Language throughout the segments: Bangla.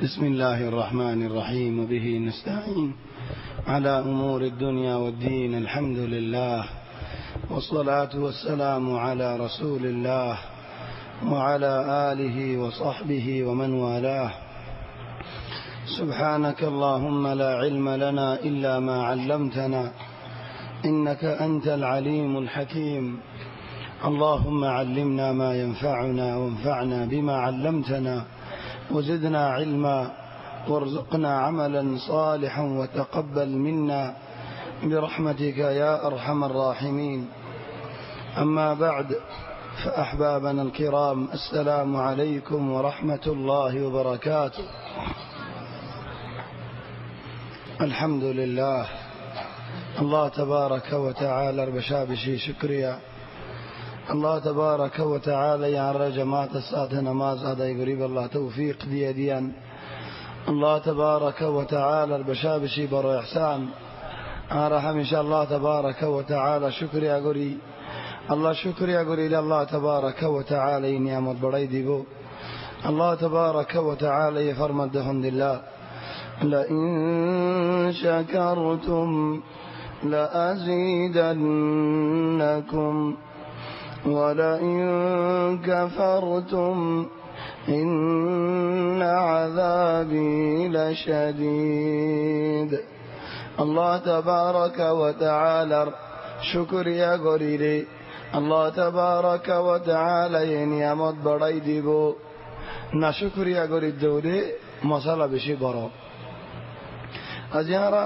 بسم الله الرحمن الرحيم وبه نستعين على أمور الدنيا والدين. الحمد لله والصلاة والسلام على رسول الله وعلى آله وصحبه ومن والاه. سبحانك اللهم لا علم لنا إلا ما علمتنا إنك أنت العليم الحكيم. اللهم علمنا ما ينفعنا وانفعنا بما علمتنا وزدنا علما وارزقنا عملا صالحا وتقبل منا برحمتك يا أرحم الراحمين. أما بعد، فأحبابنا الكرام، السلام عليكم ورحمة الله وبركاته. الحمد لله، الله تبارك وتعالى بشابشي شكريا. الله تبارك وتعالى يا جماعة السادة نماز هذا يقريب الله توفيق ديان. الله تبارك وتعالى البشابشي برو إحسان أرحم إن شاء الله تبارك وتعالى. شكريا قري الله، شكريا قري لله تبارك وتعالى نعمت بريدي بو. الله تبارك وتعالى يفرمد دهن الله: لئن شكرتم لأزيدنكم ولئن كفرتم إن عذابي لشديد. الله تبارك وتعالى شكر يا غريري. الله تبارك وتعالى نعمت بڑائی دیبو نا شکر یا غرید دوری مسئلہ بشی برو. از یہاں را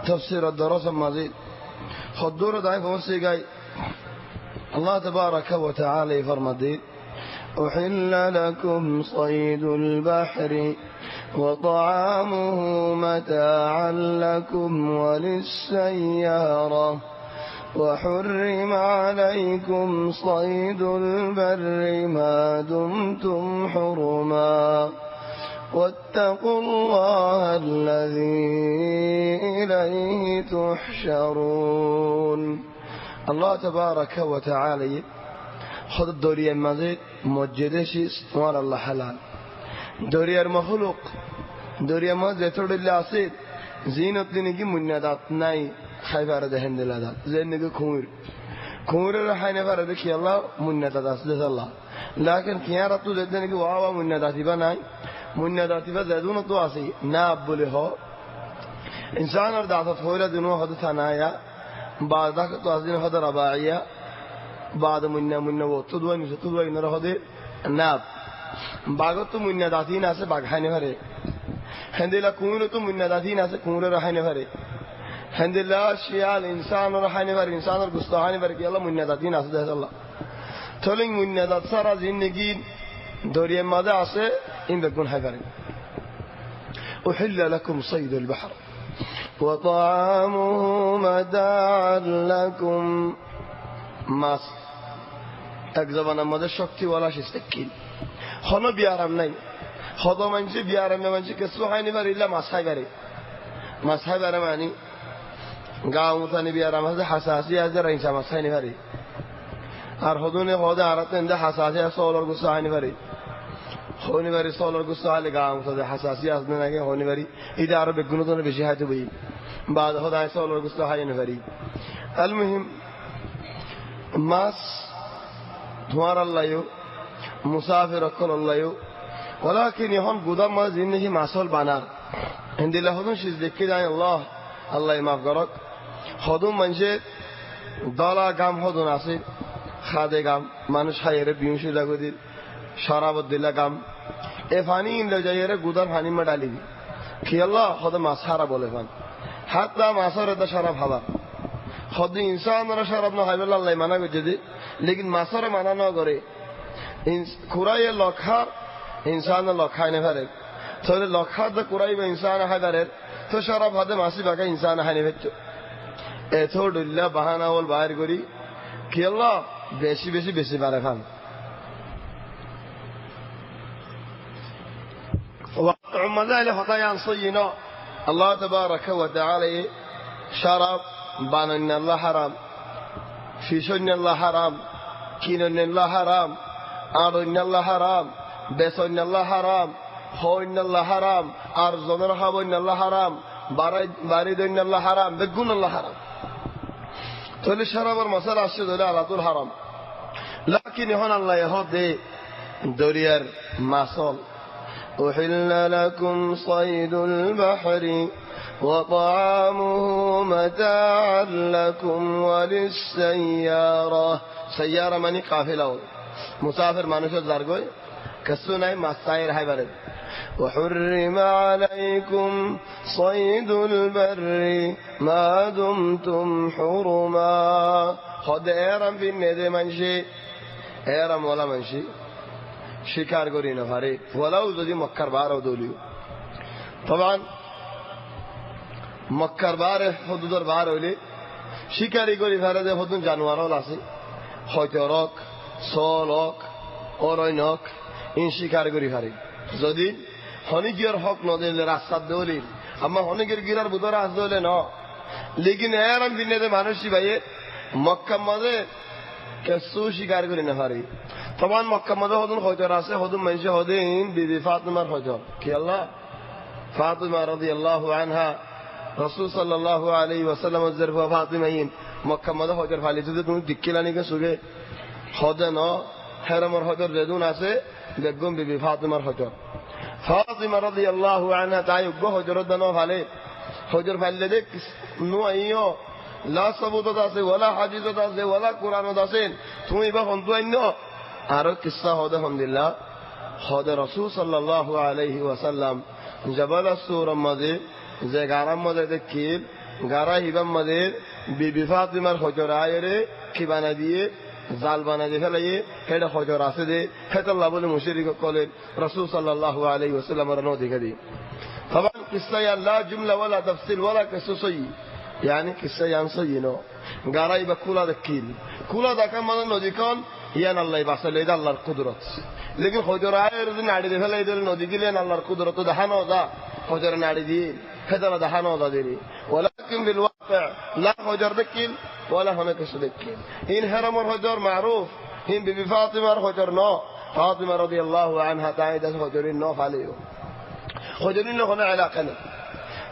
تفسیر الدرس مزید خود دور دائیں فمسی گئی. الله تبارك وتعالى فرمدي: أحل لكم صيد البحر وطعامه متاعا لكم وللسيارة وحرم عليكم صيد البر ما دمتم حرما واتقوا الله الذي إليه تحشرون. الله تبارك وتعالى خد الدورية مزيد مجدشيس وعلى الله حلال. دورية المخلوق دورية مزيد ترد الله عصيد زينة لنجي منادات ناي خيبار دهند الله زين نجي كمور رحين فردك يا الله منادات أسدس الله. لكن كيارة تو زين نجي واوا منادات بناي منادات بزادون تو عصي ناب بله إنسان أردعت فورا دنوا خد ثنايا بعد ذاك توازن هذا رباعية بعد منا وتدوي نرى هذا ناب بعد تو منا داتين أسه بعدين هره هندلا كونو تو منا داتين أسه كونو رحين هره هندلا شيال إنسان رحين هره إنسان الجستاهين هره كي الله منا داتين أسه ده الله تولين منا دات سارا زندگی دوري ماذا أسه إن بكون هره. أحل لكم صيد البحر وطعامه متاعا لكم. মাছ এক জবানের মধ্যে শক্তি ওলা শিস্তেকিল হন বিয়ারাম নাই হদ মানছি বিয়ারামে মানছি কিছু হয়নি পারিলা মাছ খাইবারে মানি গাঁও মুতানি বিয়ারাম আছে হাসাহাসি আছে রাইসা মাছ খাইনি পারি আর হদুনে হদে আরাতেন দে হাসাহাসি আছে সোলর গুসা হয়নি পারি হয়নি পারি সোলর গুসা হলে গাঁও মুতাদে হাসাহাসি আসবে নাকি হয়নি পারি এটা আরো বেগুনো তো বেশি হাইতে বই بعد هذا يسول القصة هاي نفري. المهم ماس دوار الله يو مسافر كل الله يو ولكن يهون قدام ما زينه مسول بنار عند الله هذون شيء ذكر عن الله يمافقرك هذون منجد دالا قام هذون عصير خاده قام مانوش خيره بيمشي لقودي شراب الدلا قام إفاني إن لجايره قدام هاني مدالي كي الله هذا مسحرة بولفان حتى ما صارت شراب هذا خد إنسان را شراب نه هيبل الله مانا بجدي لكن ما صار مانا نه غري كوراي لخار إنسان لخاي نفره تو لخار ده كوراي بإنسان هيبره تو شراب هذا ماسي بقى إنسان هينفته ethod الله بهانا أول باهر غري كي الله بيسي بارفان. وقت عمدا لفتيان صينا الله تبارك وتعالى شراب بان الله حرام في سن الله حرام كين الله حرام آر الله حرام بس الله حرام হইনাল্লাহ হারাম, আর জনের হাবইনাল্লাহ হারাম, বাড়ি দইনাল্লাহ হারাম, বেগুন আল্লাহ হারাম। তাহলে সারাবার মশালা আসছে ধরে আলাতুল হারাম। লাকিন এখন আল্লাহ দে দরিয়ার মাসল أحل لكم صيد البحر وطعامه متاعا لكم وللسيارة سيارة মানে কাফেলা মুসাফির মানুষের জার্গয় কিছু নাই মাছ চাইর হাই বারে وحرم عليكم صيد البر ما دمتم حرما خد এরাম বিনে দে মানসি এরাম ওলা মানসি শিকার করি না পারে ওলাও যদি মক্কার বারও দলীয় তখন মক্কার বারে হদুদর বার হইলে শিকারি করি ফেরে যে হদুন জানোয়ারও আছে হয়তো রক সলক অরণ্যক ইন শিকার করি ফেরে যদি হনিকিয়র হক নদিলে রাস্তার দৌলি আমার হনিকের গিরার বুতরা আস দৌলে ন লেকিন এরাম বিনে মানুষই ভাইয়ে মক্কা মাঝে কেসু শিকার করি না পারি তখন মক্কা মাঝে হদুন হয়তো আছে হদুন মানুষ হদিন বিবি ফাতিমার হয়তো কি আল্লাহ ফাতিমা রাদিয়াল্লাহু আনহা রাসূল সাল্লাল্লাহু আলাইহি ওয়াসাল্লাম জরফা ফাতিমাইন মক্কা মাঝে হয়তো ফালি যদি তুমি দিক্কিলানি কে সুগে হদে ন হেরামর হয়তো রেদুন আছে বেগম বিবি ফাতিমার হয়তো ফাতিমা রাদিয়াল্লাহু আনহা তাই উগ্র হজরত দানো ফালে হজর ফাইলে দেখ নো আইও লা সাবুত আছে ওয়ালা হাদিসত আছে ওয়ালা কুরআনত আছে তুমি বা হন্তু আইন আর কিসসা হদে আলহামদুলিল্লাহ হদে রাসূল সাল্লাল্লাহু আলাইহি ওয়াসাল্লাম জবাল আসুর মাঝে যে গারাম মাঝে দেখিল গারা হিবাম মাঝে বিবি ফাতিমার হজর আয়রে কি বানা দিয়ে জাল বানা দিয়ে ফেলাইয়ে হেডা হজর আছে দে হেতাল্লাহ বলে মুশরিক কলেন রাসূল সাল্লাল্লাহু আলাইহি ওয়াসাল্লামের নদিকে দি طبعا قصه لا جمله ولا تفصيل ولا قصصي يعني قصه ينسينو غاراي بكولا دكيل كولا دكا من نودي كون ইয়ান আল্লাহ বাসালে এটা আল্লাহর কুদরত লেকিন হজর আয়ের যদি নাড়ি দিয়ে ফেলে এদের নদী গেলেন আল্লাহর কুদরত দেখানো দা হজর নাড়ি দিয়ে ফেতরা দেখানো দা দেরি ওয়ালাকিন বিল ওয়াকি লা হজর দেখিল ওয়ালা হনে কিছু দেখিল ইন হারামর হজর মারুফ হিন বিবি ফাতিমার হজর ন ফাতিমা রাদিয়াল্লাহু আনহা তাইদা হজরিন ন ফালিও হজরিন ন হনে এলাকা নেই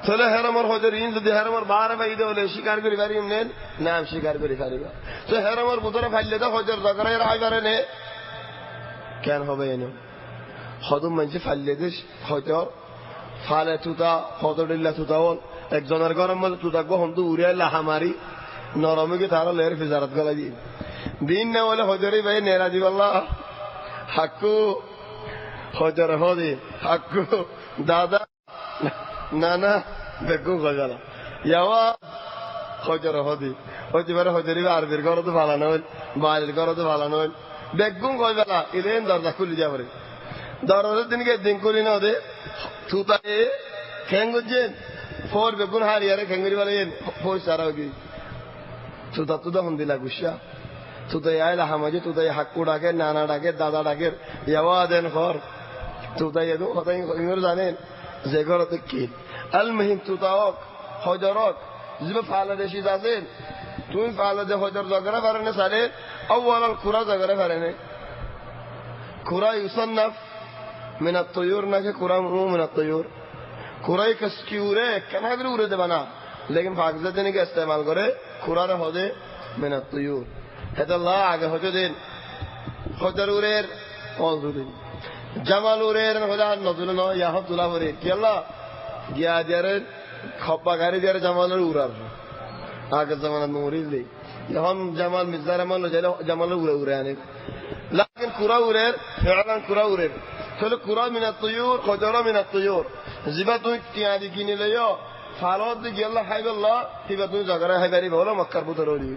তাহলে হেরামর হজরিন যদি হেরামর বারে বাইদে হলে শিকার করি পারিম নেন নাম শিকার করি পারিবা তো হেরামর বুতরে ফাইলে তো হজর জাগরাই রাই পারে নে কেন হবে এনে হদম মানছে ফাইলে দিস হয়তো ফালে তুতা হজরিল্লা তুতা হল একজনের গরম মধ্যে তুতা গো হন্তু উড়ে লাহা মারি নরমকে তারা লের ফিজারত গলা দি দিন না বলে হজরি ভাই নেরা দিবাল্লাহ হাক্কু হজর হদি হাক্কু দাদা নানা বেগুন গজালা ইয়াওয়া হজর হদি হইতে পারে হজরি আরবির ঘর তো ভালো নয় বাড়ির ঘর তো ভালো নয় বেগুন গজালা ইলেন দরজা খুলি যাবে দরজার দিনকে দিন করি না ওদের তুতায়ে খেঙ্গুজেন ফোর বেগুন হারিয়ারে খেঙ্গুরি বলে ফোর সারা হগি তুতা তুতা হন্দিলা গুসা তুতাই আইলা হামাজি তুতাই হাক্কু ডাকে নানা ডাকে দাদা ডাকে ইয়াওয়া দেন ঘর তুতাই এদু হতাই ইংর জানেন যে ঘরতে কি আল মহিম তুতাওক হজরত জিবে ফালা দেশি যাবেন তুমি ফালা দে হজর জগরা পারেনে সারে আউয়াল আল কুরা জগরা পারেনে কুরা ইউসান্নাফ মিন আত-তুয়ুর নাকি কুরা মিন আত-তুয়ুর কুরাই কসকি উড়ে কেন করে উড়ে দেবা না লেকিন ফাকজা দেনে কে ইস্তেমাল করে কুরারে হদে মিন আত-তুয়ুর হেদাল্লাহ আগে হজে দিন হজর উড়ের অজুদিন জামাল উড়ের হজা নজুল ন ইয়াহ তুলা ভরে কি আল্লাহ গিয়া দিয়ারে খপ্পা গাড়ি দিয়ারে জামালের উড়ার আগের জামানাত মরিস দেই এখন জামাল মির্জা রহমান যাইলে জামালের উড়ে উড়ে আনে লাকিন কুরা উড়ের ফেরান কুরা উড়ের তাহলে কুরা মিনাত তুয়ুর খজরা মিনাত তুয়ুর জিবা তুই টিয়াদি কিনে লইও ফালত দি গেল্লা হাইবাল্লাহ হিবা তুই জাগরা হাইবারি বলো মক্কার পুতর হলি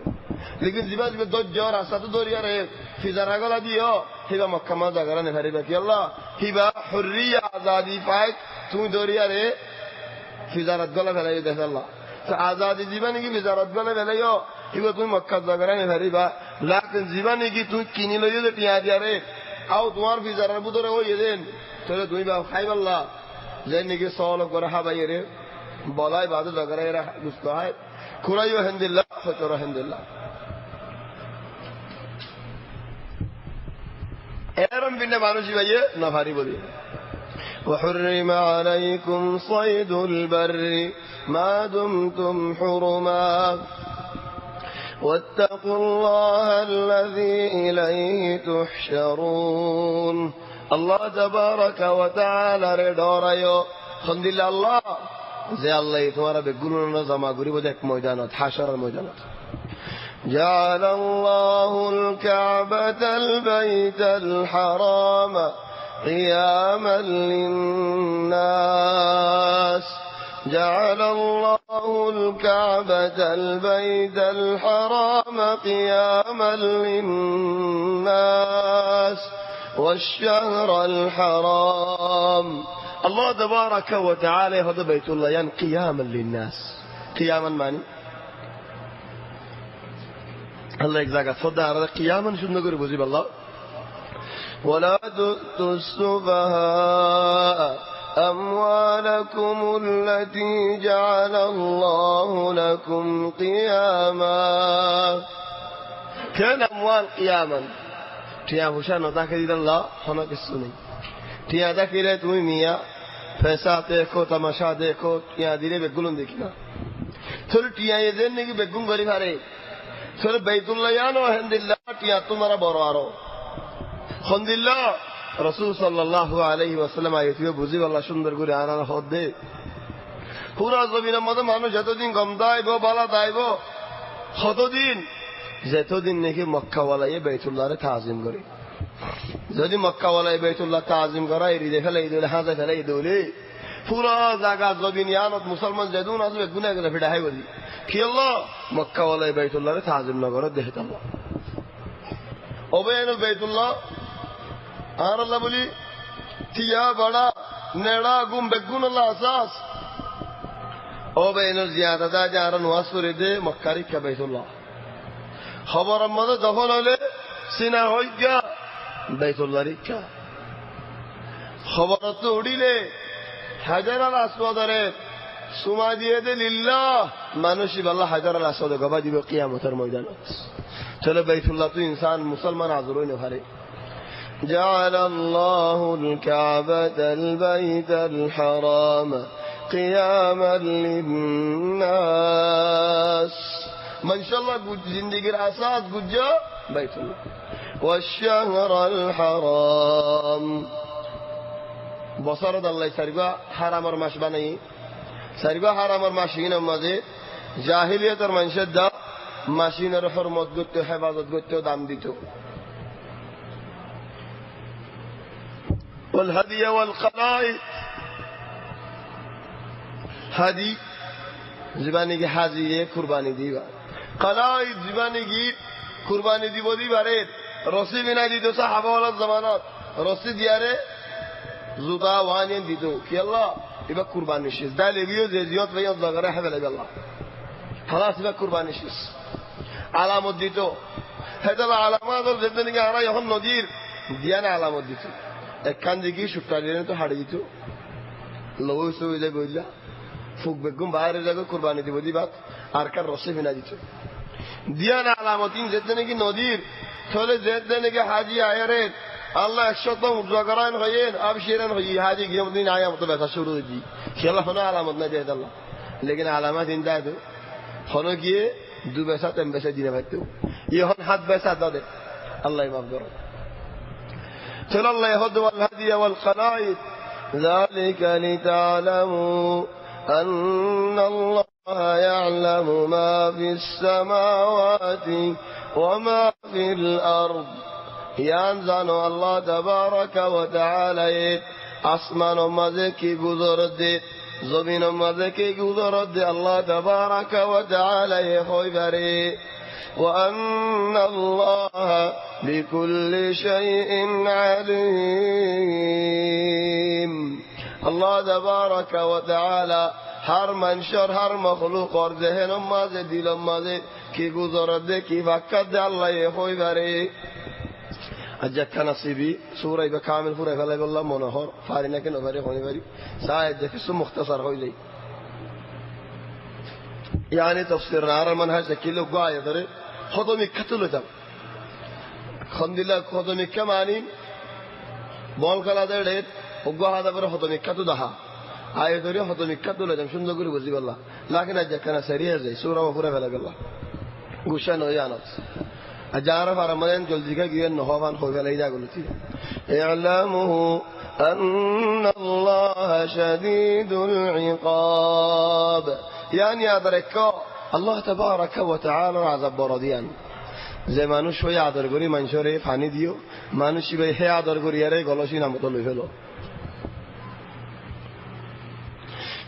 লেকিন জিবা জিবা দজ্জর রাস্তা তো দরিয়ারে ফিজারা গলা দিও হিবা মক্কা মা জাগরা নে হারিবা কি আল্লাহ হিবা হুররিয়া আজাদি পাই তুই দরিয়ারে ফিজারাত গলা ফেলাই দেখ আল্লাহ তো আজাদি জীবনে কি ফিজারাত গলা ফেলাইও হিবা তুই মক্কা জাগরা নে হারিবা লাকিন জীবনে কি তুই কিনে লইও যে টিয়া দিয়ারে আও তোমার ফিজারার পুতরে ওই দেন তাহলে তুই বা খাইবাল্লাহ যে নাকি সল করে হাবাইরে বলাই বাদু জাগরা এরা গুস্ত হয় খুরাইও হেন্দিল্লাহ ফতরা হেন্দিল্লাহ এরম বিনে মানুষই ভাইয়ে না ভারী বলি وحرم عليكم صيد البر ما دمتم حرما واتقوا الله الذي إليه تحشرون الله تبارك وتعالى ردوريو خند الله زي الله تمہارا بگلون جمع کری بود ایک میدانات حشر میدانات جعل الله الكعبة البيت الحرام قياما للناس جعل الله الكعبة البيت الحرام قياما للناس والشهر الحرام الله تبارك وتعالى هذا بيت الله يعني قياما للناس قياما معني الله يجزاك صدق هذا قياما شو نقول بوزي بالله ولا تؤتوا السفهاء أموالكم التي جعل الله لكم قياما كان أموال قياما تيا وشان ذاك الله هنا كسوني تيا ذاك إلى توي ميا पैसा देखो तमाशा देखो यहाँ दिले बेगुलन देखना थोड़ी टिया ये दिन नहीं कि बेगुन गरी खारे थोड़े बैतुल्ला यानो हंदिल्ला टिया तुम्हारा बोरारो हंदिल्ला रसूल सल्लल्लाहु अलैहि वसल्लम आये थे बुझी वाला सुंदर गुरे आना ना होते पूरा ज़मीन मत मानो जतो दिन गमदाई बो बाला दाई बो होतो दिन जतो दिन नहीं कि मक्का वाला ये बैतुल्ला रे ताज़ीम करे যদি মক্কা ওয়ালায় বাইতুল্লাহ তাজিম করা এই রিদে ফেলে ইদুল হাজা ফেলে ইদুলি পুরা জায়গা জমিন ইয়ানত মুসলমান যেদুন আসবে গুনাহ করে ফিটা হয় বলি কি আল্লাহ মক্কা ওয়ালায় বাইতুল্লাহরে তাজিম না করে দেখে আল্লাহ ওবেন বাইতুল্লাহ আর আল্লাহ বলি তিয়া বড়া নেড়া গুম বেগুন আল্লাহ আসাস ওবেন জিয়াদা জারান ওয়াসুরে দে মক্কারি কা বাইতুল্লাহ খবর আমাদের যখন হলে সিনা হইগা বাইতুল্লাহ রিকা খবর তো উড়িলে হাজার আল আসওয়াদরে সুমা দিয়ে দে লিল্লাহ মানুষই আল্লাহ হাজার আল আসওয়াদ গবা দিবে কিয়ামতের ময়দানে চলে বাইতুল্লাহ তো ইনসান মুসলমান আজরই না পারে جعل الله الكعبة البيت الحرام قياما للناس ما شاء الله زندگی اساس گجا বাইতুল্লাহ والشهر الحرام বছরত আল্লাহ সারিবা হারামের মাস বানাই সারিবা হারামের মাসিনের মাঝে জাহিলিয়াতের মানুষের দা মাসিনের হরমত করতে হেফাজত করতে দাম দিত والهدي والقلائد হাদি জীবানী কি হাজিয়ে কুরবানি দিবা قلائد জীবানী কি কুরবানি দিব দিবারে রসি বিনা দিত সাহাবা ওয়ালার জামানাত রসি দিয়ারে জুতা ওয়ানিন দিত কি আল্লাহ এবার কুরবানি শেষ দাইলে গিয়ে যে জিয়ত ভাইয়ত লাগারে হেবেলে আল্লাহ খালাস এবার কুরবানি শেষ আলামত দিত হেতা আলামত যেদিন কি আমরা এখন নদীর দিয়ানে আলামত দিত একখান দিকে সুট্টা দিয়ে তো হাড়ে দিত লবু সুবিধা গইলা ফুক বেগুম বাইরে যাবে কুরবানি দিব দিবাত আর কার রসি বিনা দিত দিয়ানা আলামতিন যেদিন কি নদীর থলে যেদিন কি হাজি আয়ারে আল্লাহ 100 উজা করান হয়েন আবশিরান হই হাজি গিয়ে দিন আয়া মত ব্যথা শুরু হই খেলা হনা আলামত না দেয় আল্লাহ লেকিন আলামত দিন দাও হনো গিয়ে দু বেসা তিন বেসা দিনে ভাইতো ইহন হাত বেসা দাও আল্লাহ মাফ করো চল আল্লাহ ইয়াহুদ ওয়াল হাদিয়া ওয়াল কলাইদ ذلك لتعلموا أن الله يعلم ما في السماوات وما في الأرض ينزل الله تبارك وتعالى আসমান মাঝে কি গুজরতে জমিন মাঝে কি গুজরতে আল্লাহ تبارك وتعالى হইবারে وأن الله بكل شيء عليم الله تبارك وتعالى ہر منشر ہر مخلوق اور ذہن مازے دل مازے کی گزرت دے کی وقت دے اللہ یہ ہوئی بارے اجکا نصیبی سورہ بکامل پورے فلے باللہ منہر فارینہ کے نظرے ہونے باری سائد دے کسو مختصر ہوئی لئی یعنی تفسیر نارا منحج سکیلو گو آیا درے خودمی کتلو جب خندلہ خودمی کم آنیم بول کلا دے ڈیت অজ্ঞ হাদা করে হতমিক্ষা তো দাহা আয় ধরে হতমিক্ষা তুলে যাম সুন্দর করে বুঝি বললা লাখে না যেখানে সেরিয়ে যায় সৌরাম ফুরে ফেলে গেল গুসা নয় আনত আর যারা ফারামাদেন জলদি গিয়ে নহবান হয়ে ফেলে এই জাগুলো ইলামুহু আন্নাল্লাহা শাদীদুল ইকাব ইয়ানি আদরাকা আল্লাহ তাবারাকা ওয়া তাআলা আযাব বরদিয়ান যে মানুষ হয়ে আদর করি মানুষরে পানি দিও মানুষ হে আদর করি আরে গলসি নামতো লই ফেলো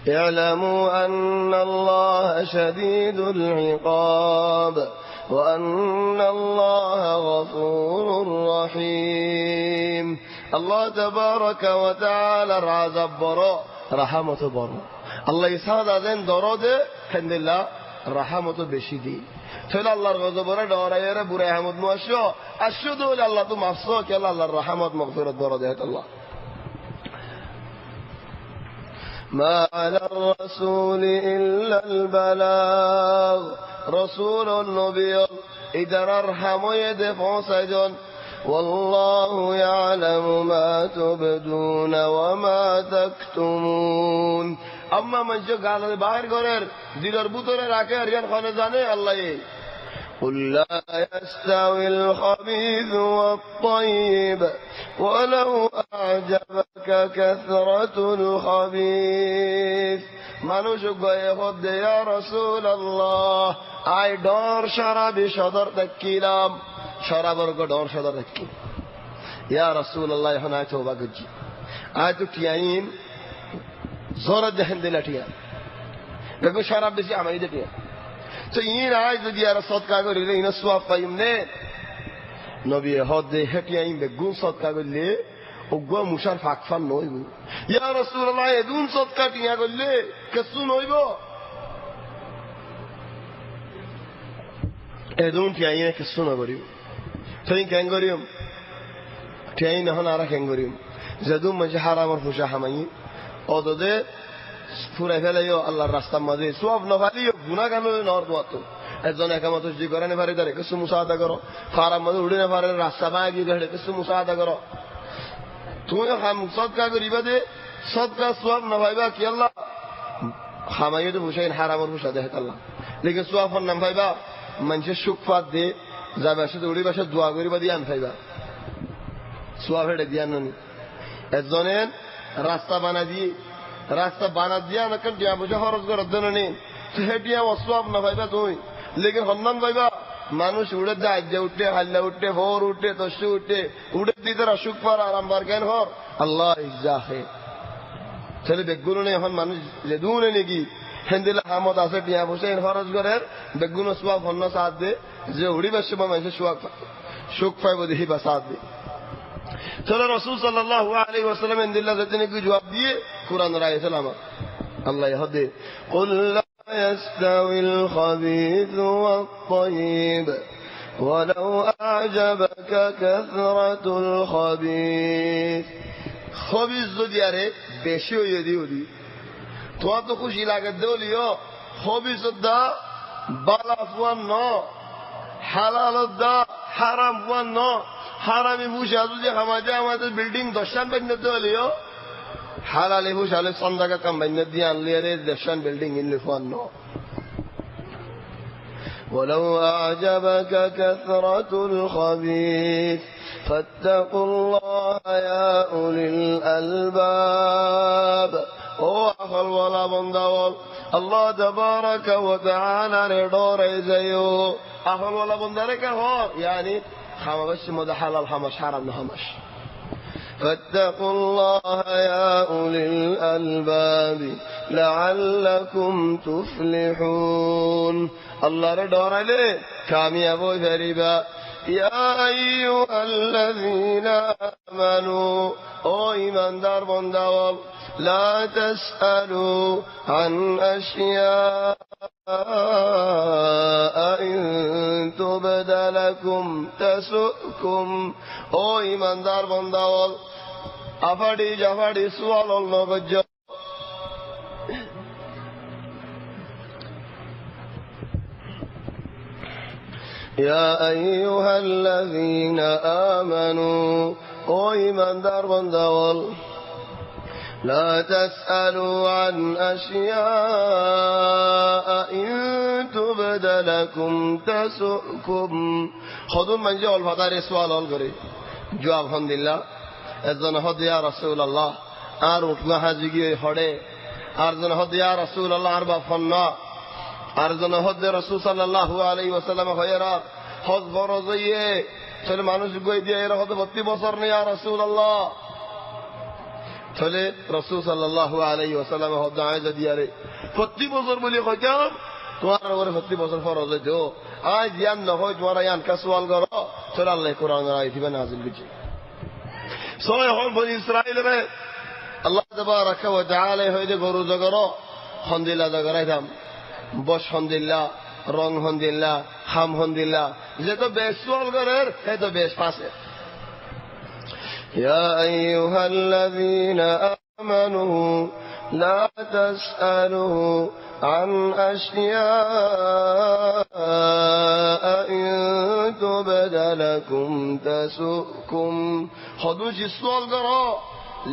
اعلموا أن الله شديد العقاب وأن الله غفور رحيم الله تبارك وتعالى العذاب براء رحمة براء الله يسعد ذن درود حمد الله رحمة بشدي تقول الله الغضب دورا يرى برا حمد موشو أشهدوا الله تو مفسوك الله الرحمة مغفرة درجات الله ما على الرسول إلا البلاغ رسول النبي إذا رحموا يدفع سجن والله يعلم ما تبدون وما تكتمون أما من جو قال باهر غير ديلر بوتر راكه ريان خانه جانے الله قل لا يستوي الخبيث والطيب ولو أعجبك كثرة الخبيث মানুষ গয়ে হদে ইয়া রাসূলুল্লাহ আই ডর শরাবি সদর দেখিলাম শরাবর গো ডর সদর দেখি ইয়া রাসূলুল্লাহ এখন আই তওবা গজি আই তো টিয়াইন জোরে দেন দিলাটিয়া দেখো শরাব বেশি আমাই দেটিয়া তো ইন আই যদি আর সদকা করিলে ইনা সওয়াব পাইম নে নবী হদে হেটিয়াইন বেগুন সদকা করিলে ওগো মুশার ফাকফান নইব ইয়া রাসূলুল্লাহ এদুন সদকা টিয়া করিলে কেসু নইব এদুন টিয়াইনে কেসু না করিব তুই কেন করিম টিয়াইন হন আর কেন করিম যদুম মজে হারামর ফুশা হামাই অদদে ফুরাই ফেলাইও আল্লাহর রাস্তার মাঝে সব নফালিও গুনাহ গানো নর দোয়াতো একজন একামত যদি করে না পারে তারে কিছু মুসাহাদা করো ফারাম মাঝে উড়ে না পারে রাস্তা বাঁ গিয়ে গেলে কিছু মুসাহাদা করো তুমি সদকা করিবা দে সদকা সওয়াব না ভাইবা কি আল্লাহ হামাইয়ে তো হুসাইন হারামর হুসা দেখ আল্লাহ লেকিন সওয়াবর নাম ভাইবা মানুষের সুখ ফাত দে যাবে সাথে উড়ি বাসা দোয়া করিবা দিয়ে আন ভাইবা সওয়াব হেডে দিয়ে আনি একজনের রাস্তা বানা দিয়ে আনকান দিয়া বুঝে খরচ করার জন্য নেই হেটিয়া অসওয়াব না ভাইবা তুই লেকিন হন্নান ভাইবা মানুষ উড়ে যায় যে উঠে হাল্লা উঠে ভোর উঠে তসু উঠে উড়ে দিতে সুখ পার আরাম বার কেন হর আল্লাহ ইজাহে ছেলে বেগুন এখন মানুষ যে দুনে নাকি হেন্দিলা হামদ আছে টিয়া বসে খরচ করে বেগুন সোয়াব হন্য সাথ দে যে উড়ি বেশ মানুষের সুখ পাইব দেখি বা সাথ দে চলো রসুল সাল্লাল্লাহু আলাইহি ওয়াসাল্লাম ইনদিল্লাহ যেতে নাকি জবাব দিয়ে কোরআন রাইছে আমার আল্লাহ হদে কুল يستوي الخبيث والطيب ولو أعجبك كثرة الخبيث خبيث زدياره بشيو يديودي تو تو خوشی لگد دولیو خبيث دا بالا فوان نو حلال دا حرام فوان نو حرامی بوش ازوجی همه بلڈنگ داشتن بند دولیو حلال بوش حاله صندوق کم بند دیان لیره داشتن بلڈنگ این لفوان نو ولو أعجبك كثرة الخبيث فاتقوا الله يا أولي الألباب او اخل ولا بندول الله تبارك وتعالى ردور زيو اخل ولا بندرك هو يعني خمش مد حلال خمش حرام خمش فاتقوا الله يا أولي الألباب لعلكم تفلحون الله ردور عليه كامياب وفريبا يا أيها الذين آمنوا او إيمان دار بندول لا تسألوا عن أشياء إن تبد لكم تسؤكم او إيمان دار بندول أفادي جفادي سوال الله بجو يا أيها الذين آمنوا او إيمان دار بندول لا تسألوا عن أشياء إن تبد لكم تسؤكم خذوا من جول فدار سؤال الغري جواب الحمد لله اذن هد يا رسول الله আর উঠনা হাজি গিয়ে হড়ে আর জন হদ ইয়া রাসূলুল্লাহ আর বা ফন্না আর জন হদ রাসূল সাল্লাল্লাহু আলাইহি ওয়াসাল্লাম হয়রা হজ ফরজ ইয়ে চলে মানুষ গই দিয়ে এর হদ 32 বছর নে ইয়া রাসূলুল্লাহ চলে রাসূল সাল্লাল্লাহু আলাইহি ওয়াসাল্লাম হদ আয়েজা দিয়ারে 32 বছর বলি কইতাম তোমার উপরে 32 বছর ফরজ হইতো আজ ইয়ান না হয় তোমার ইয়ান কা সওয়াল করো চলে আল্লাহ কোরআন আয়াত নাযিল করেছে সবাই হল বনি ইসরাইলের আল্লাহ তাবারাকা ওয়া তাআলা হইতে গরু জগর হন্দিলা জগরাইতাম বস হন্দিল্লা রং হন্দিল্লা হাম হন্দিল্লা যে তো বেশ সওয়াল করের হে তো বেশ পাশে ইয়া আইয়ুহাল্লাযীনা আমানু লা তাসআলু আন আশিয়াআ ইন তুবদা লাকুম তাসুকুম হদু জি সওয়াল করো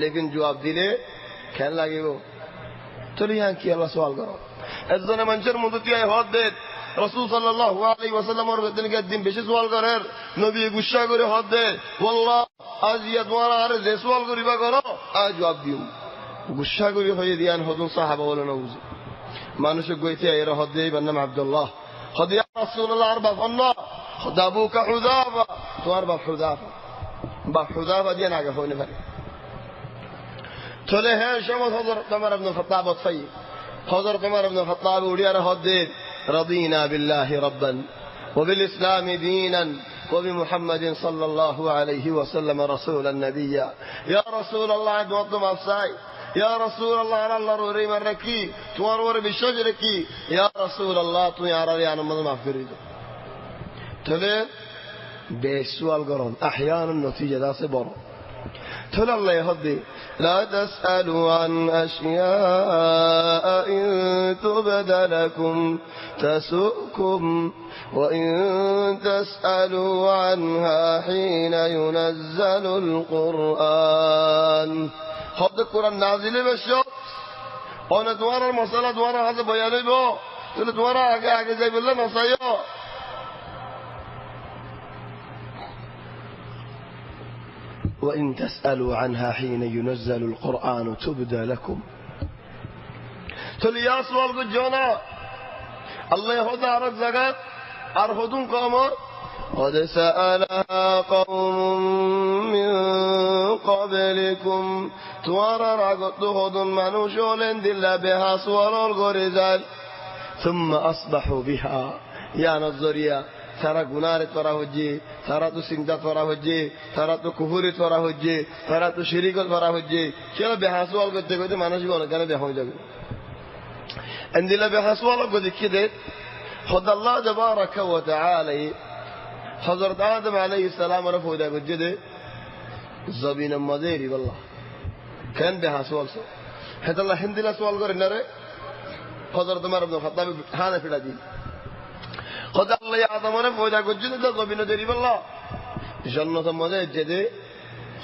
लेकिन जवाब दिले खेल लगे वो चलो यहाँ की अल्लाह सवाल करो ऐसा मंशर मुद्दती हद दे रसूल सल्लल्लाहु अलैहि वसल्लम और दिन के दिन बेशि सवाल करे नबी गुस्सा करे हद दे वल्लाह आज ये तुम्हारा अरे जे सवाल करिबा करो आज जवाब दियो गुस्सा करे হয়ে দিয়ান হযরত সাহাবা বলেন নবুজি মানুষ কইতে এর হদ দেই বান্নাম আব্দুল্লাহ হদ ইয়া রাসূলুল্লাহ আর বাফন্না খদাবুকা হুযাফা তোমার বাপ হুযাফা দিয়ান আগে হইনে পারে চলে হ্যাঁ সময় হযরত ওমর ইবনে খাত্তাব ওয়াসাই হযরত ওমর ইবনে খাত্তাব উড়িয়ার হদে রাদিনা বিল্লাহি রাব্বান ওয়া বিল ইসলামি দীনান ওয়া বি মুহাম্মাদিন সাল্লাল্লাহু আলাইহি ওয়াসাল্লাম রাসূলান নাবিয়্যা ইয়া রাসূলুল্লাহ দুআতুম আফসাই ইয়া রাসূলুল্লাহ আল্লাহর ওরে মারকি তোমার ওরে বিশ্বাস রাখি ইয়া রাসূলুল্লাহ তুমি আরারে আনমদ মাফ করে দাও চলে বেসওয়াল করুন আহয়ানান নতিজা দাসে বড় চলে আল্লাহ হদে لا تسألوا عن أشياء إن تبد لكم تسؤكم وإن تسألوا عنها حين ينزل القرآن هذا القرآن نازل بالشوق أنا دوارا المسألة دوارا هذا بياني بو دوارا آگے زي بالله نصيو وإن تسألوا عنها حين ينزل القرآن تبدى لكم تلي سوال کو جونا الله يهدى على الزكاة أرهدون قوما قد سألها قوم من قبلكم توارى رغد هدون منوشولن دل بها سوال الغرزال ثم أصبحوا بها يا نظريا তারা গুনারে করা হচ্ছে তারা তো চিন্তা করা হচ্ছে তারা তো কুফরি করা হচ্ছে তারা তো শিরিকত করা হচ্ছে সেটা বেহাসওয়াল করতে করতে মানুষ অনেকখানে দেখা হয়ে যাবে এন্দিলা বেহাসওয়াল को देखिए दे खुद अल्लाह तबारक व तआला हजरत आदम अलैहि सलाम रे पैदा करजे दे जमीन मजेरी والله কেন বেহাসওয়াল সে হেতাল্লাহ হিন্দিলা সওয়াল করে না রে হযরত ওমর ইবনে খাত্তাব হানে ফিরা দি খোদা আল্লাহ আদমরে পয়দা করছে তো জমিনে দেরি বললা জান্নাতের মধ্যে যেতে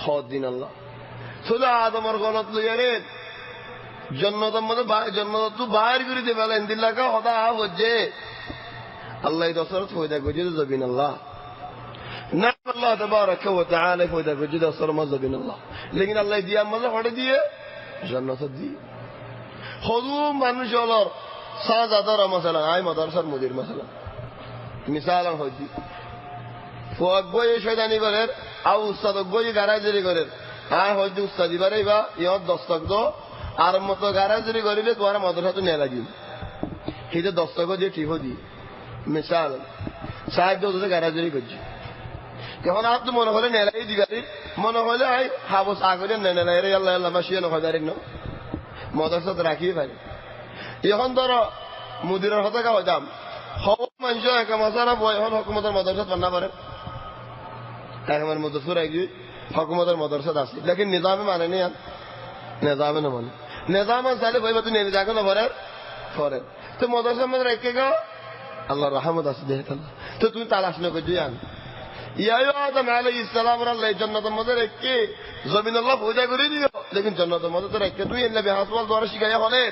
হদ দিন আল্লাহ খোদা আদমর গলত লইয়ারে জান্নাতের মধ্যে জান্নাত তো বাইরে করে দিবে বলেন দিল্লাকা হদা হচ্ছে আল্লাহ দসর পয়দা করছে তো জমিন আল্লাহ না আল্লাহ তাবারক ওয়া তাআলা পয়দা করছে দসর মধ্যে জমিন আল্লাহ लेकिन আল্লাহ দিয়া মধ্যে হড়ে দিয়ে জান্নাত দিয়ে হদু মানুষ হলর সাজাদার মাসালা আই মাদ্রাসার মুদির মাসালা মিসালান হইতি ফোক বই শয়তানি করে আও উস্তাদ বই গারাজরি করে আয় হইতি উস্তাদি বারেবা ইয়ত দস্তক দো আর মত গারাজরি করিলে তোমার মাদ্রাসা তো নেলা দিন হিতে দস্তক দিয়ে ঠিক হদি মিসাল সাহেব দো গারাজরি করছি যখন আপনি মনে হলে নেলাই দিগারি মনে হলে আই হাবস আগরে নেলাই রে আল্লাহ আল্লাহ মাসিয়া নয় দাঁড়িয়ে ন মাদ্রাসা তো রাখিয়ে পারি এখন ধরো মুদিরের হতে কা হইতাম হওয়া মানুষ একা মাসারা বই এখন হকুমতের মাদ্রাসা পান্না পারে এখন মুদফুর একই হকুমতের মাদ্রাসা আছে লেকিন নিজামে মানে নি নিজামে না মানে নিজামে চাইলে বইবা তুই নেমে যাকে না ভরে ফরে তো মাদ্রাসা মধ্যে রেখে গা আল্লাহর রহমত আছে দেখে তো তুমি তালাশ না করছি আন ইয়া আদম আলাইহিস সালাম আল্লাহ জান্নাতের মধ্যে রেখে জমিন আল্লাহ পূজা করে দিও লেকিন জান্নাতের মধ্যে তো রেখে তুই নবী হাসপাল দ্বারা শিখাইয়া হলে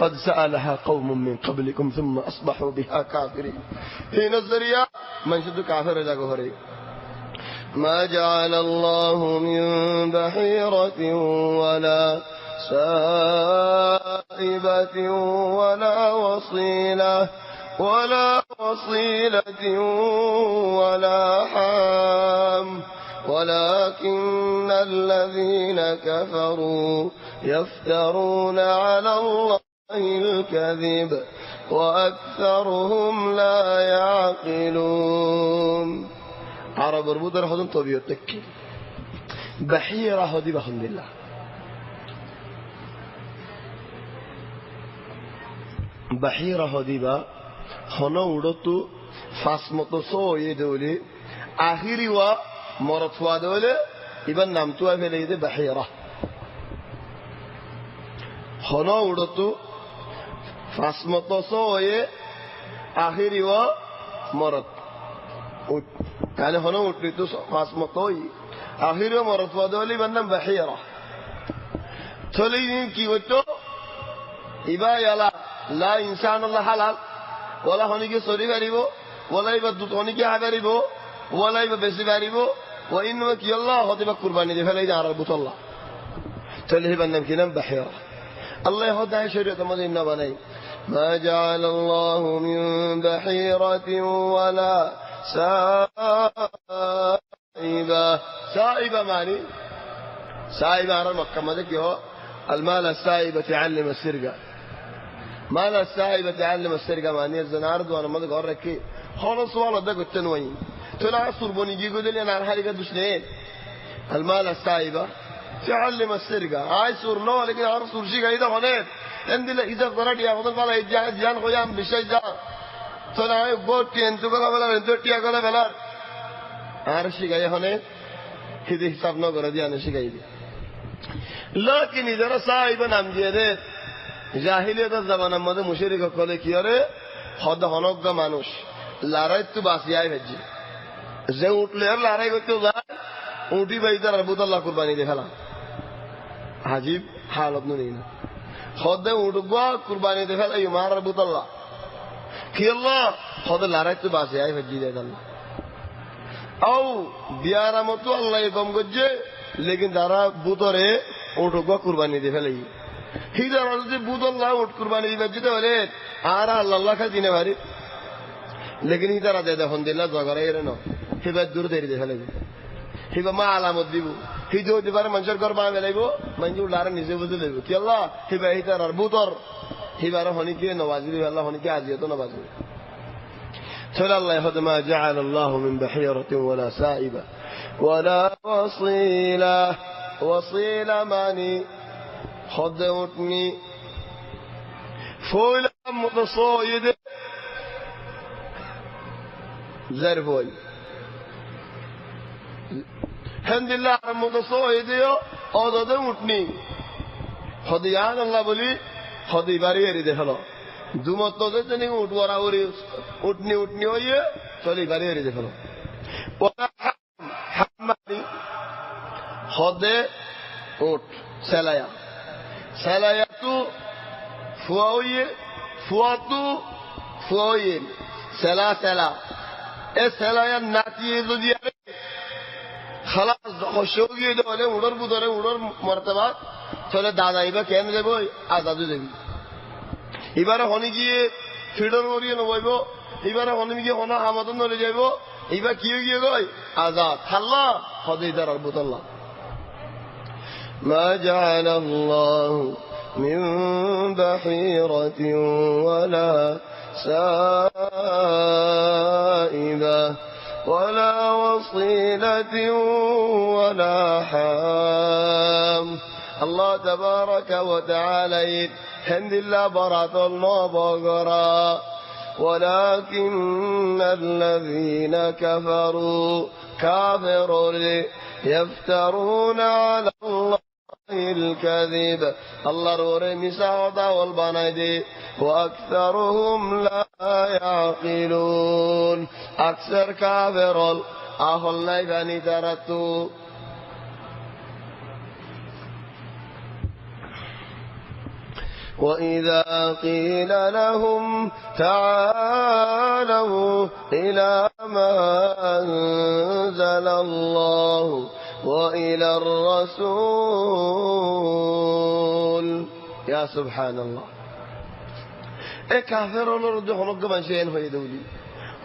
قد سألها قوم من قبلكم ثم أصبحوا بها كافرين في نظرية من شد كافر جاگو هري ما جعل الله من بحيرة ولا سائبة ولا وصيلة ولا حام ولكن الذين كفروا يفترون على الله الكذب وأكثرهم لا يعقلون عرب البودر حضن طبيعة تكي بحيرة هدي بحمد الله بحيرة هدي با هنا ودتو فاسمتو سو يدولي آخري و مرتوا دولي إبن نامتوا في ليدي بحيرة هنا ودتو فاسمتو سو آخري و مرت يعني هنا ودتو فاسمتو آخري و مرتوا دولي إبن نام بحيرة تولين كي وتو إبا يلا لا إنسان الله حلال ولا هنيك سوري باريبو ولا يبا دوت هنيك عباريبو ولا يبا بسي باريبو وإنما كي الله هدي قرباني دي فلا يدعى ربط الله تلهي بنام كنام بحيرة الله يهدى شريعة مدينة بني ما جعل الله من بحيرة ولا سائبة معني سائبة على مكة مدك هو المال السائبة تعلم السرقة مال السائبة تعلم السرقة معني الزنارد وانا مدك أوركي خلاص والله ده قلت نوين تلا صربوني جي قدل أنا على حالي قد بشنين المال السائبة تعلم السرقة هاي صور نو لكن عارف صور شيء كذا هناك عندي لا إذا ضرر يا خدم فلا جان خويا بشيء جا تلا هاي بوت أنتو كلا بلا أنتو تيا كلا بلا عارف شيء كذا هناك كذا حساب نو كردي أنا شيء كذا لكن إذا سائبة نام جيده জাহিলিয়াত জামানার মধ্যে মুশরিক কলে কি করে হদ হনজ্ঞ মানুষ লড়াই তো বাসিয়াই ভেজি যে উঠলে আর লড়াই করতে যায় উঠি বাইদার আবুদাল্লাহ কুরবানি দে ফেলা হাজিব হালত নুনি না হদ উঠগা কুরবানি দে ফেলা ইমার আবুদাল্লাহ কি আল্লাহ হদ লড়াই তো বাসিয়াই ভেজি দেয় আল্লাহ আও বিয়ারা মতো আল্লাহ কম গজে লেকিন যারা বুতরে উঠগা কুরবানি দে ফেলাই হিদার যদি বুদল্লাহ উঠ কুরবানি দিবে যেতে হলে আর আল্লাহ খাই দিনে পারি লেকিন হিদার আজ দেখুন দিল্লা জগরে এর ন হিবার দূর দেরি দেখে লাগবে হিবা মা আলামত দিব হিদো দিবার মানুষের ঘর বানা বেলাইব মানুষ লারে নিজে বুঝে দেব কি আল্লাহ হিবা হিদার আর বুতর হিবার হনিকে নওয়াজি দিবে আল্লাহ হনিকে আজিয়ত নওয়াজি تلا الله يهد ما جعل الله من بحيرة ولا سائبة ولا وصيلة ماني خدمتني فولا متصايد زرفول الحمد لله متصايد يا خدمتني خديان الله بولي خدي باري يريد خلا دومت تو جتني उठ वरा ओरी उठनी होइए चली बारी يريد خلا ولا حماني خده उठ سلايا سلاياتو فوائي سلا سلايا ناتي دنيا خلاص خوشوگی دوله উড়র বুদরে উড়র মর্তবা চলে দাদা ইবা কেন দেব আজাদু দেবি এবারে হনি গিয়ে ফিডর ওরিয়ে নবইব এবারে হনি গিয়ে হনা আমাদন নলে যাইব এবা কি গিয়ে গই আজাদ আল্লাহ খদিদার আলবুতাল্লাহ ما جعل الله من بحيرة ولا سائبة ولا وصيلة ولا حام الله تبارك وتعالى حمد الله برات الله بغرا ولكن الذين كفروا يفترون على الله الكذب الله روري مساعدة والبنادي وأكثرهم لا يعقلون أكثر كافر أهل نيفاني ترتو وإذا قيل لهم تعالوا إلى ما أنزل الله وإلى الرسول يا سبحان الله كافرون ردوا حنق من شيء هو يدولي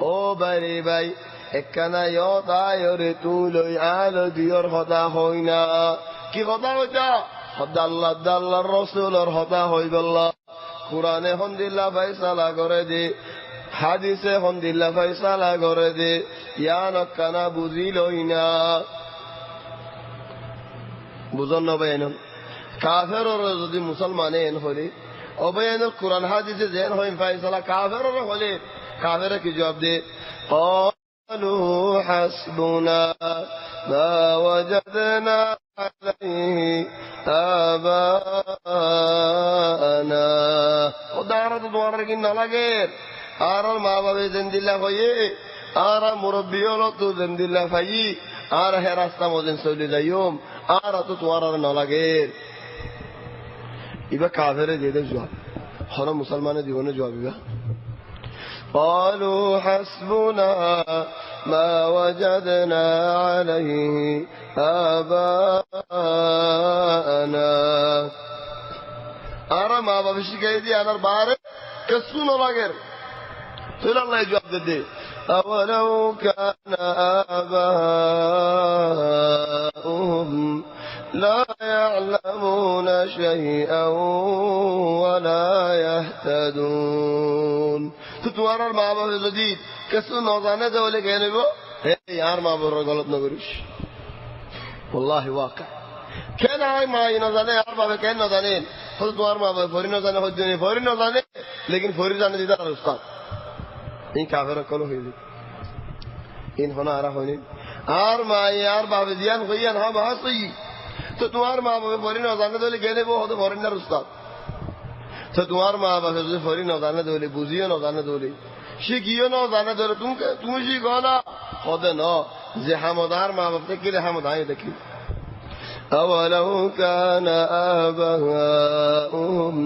او باري باي একখানা ইয়তায়রে তুলই আলো দিয়র হতা হই না কি কথা হইতা হদা আল্লাহ আল্লাহর রাসূলের হতা হই বল্লা কুরআনে হন্দিল্লাহ ফয়সালা করে দে হাদিসে হন্দিল্লাহ ফয়সালা করে দে ইয়ান কানা বুঝিলই না বুঝন না বেন কাফেরর যদি মুসলমানে এন হলি অবয়ান কুরআন হাদিসে যেন হই ফয়সালা কাফেরর হলে কাফেরে কি জবাব দে قالوا حسبنا ما وجدنا عليه آباءنا ودارت دوار کی نہ لگے آر ماں باپ زندلہ ہوئے آر مربی تو زندلہ فائی آر ہے راستہ مودن سولی دیوم آر تو دوار نہ لگے ایبا کافر دے دے جواب ہر مسلمان دیونے جواب ایبا قالوا حسبنا ما وجدنا عليه آباءنا آرا ما بابا شکایت دی آنار بار کسو نہ لگے تو اللہ جواب دے اولو كان آباؤهم لا يعلمون شيئا ولا يهتدون تمہارا ماں باپ جدید کسو نوزانے دے بولے کہنے کو یار ماں باپ غلط نہ کریش واللہ واقع کہنا ہے ماں یہ نوزانے یار باپ کہنے نوزانے خود تمہارا ماں باپ فوری نوزانے خود دینے فوری نوزانے لیکن فوری جانے دیتا رہا استاد این کافر کلو ہوئی دی این ہونا آرہ ہوئی آر ماں یار باپ دیان خویان ہاں بہت صحیح تو تمہارا ماں باپ فوری نوزانے دے کہنے وہ خود فوری نہ استاد تو تمہارا ماں باپ فوری نوزانے دولے بوزیو نوزانے دولے شکیو نوزانے دولے تم شکو نا خود نو زی حمدار ماں باپ تکیلے حمدائیں دکی اولو كان آباؤهم